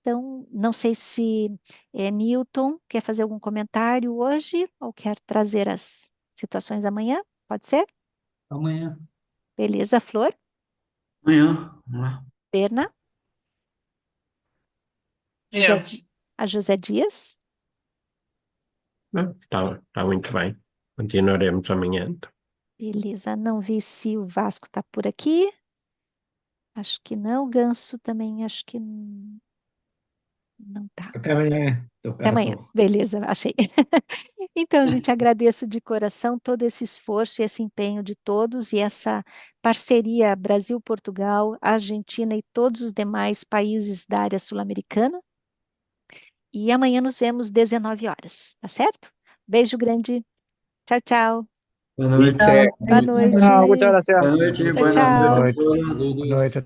Speaker 1: Então, não sei se Newton quer fazer algum comentário hoje ou quer trazer as situações amanhã, pode ser?
Speaker 2: Amanhã.
Speaker 1: Beleza, Flor?
Speaker 8: Amanhã, vamos lá.
Speaker 1: Berna?
Speaker 6: É.
Speaker 1: A José Dias?
Speaker 4: Está muito bem. Continuaremos amanhã, então.
Speaker 1: Beleza, não vi se o Vasco está por aqui. Acho que não. O Ganso também acho que não está.
Speaker 5: Até amanhã. Estou
Speaker 1: Até
Speaker 5: cá,
Speaker 1: amanhã.
Speaker 5: estou.
Speaker 1: Beleza, achei. Então, gente, agradeço de coração todo esse esforço e esse empenho de todos e essa parceria Brasil-Portugal, Argentina e todos os demais países da área sul-americana. E amanhã nos vemos 19 horas, tá certo? Beijo grande. Tchau, tchau.
Speaker 8: Boa noite.
Speaker 1: Boa noite.
Speaker 9: Muchas gracias.
Speaker 3: Boa noite,
Speaker 1: Tchau,
Speaker 3: buenas
Speaker 1: tchau.
Speaker 3: noches.
Speaker 9: Boa noite.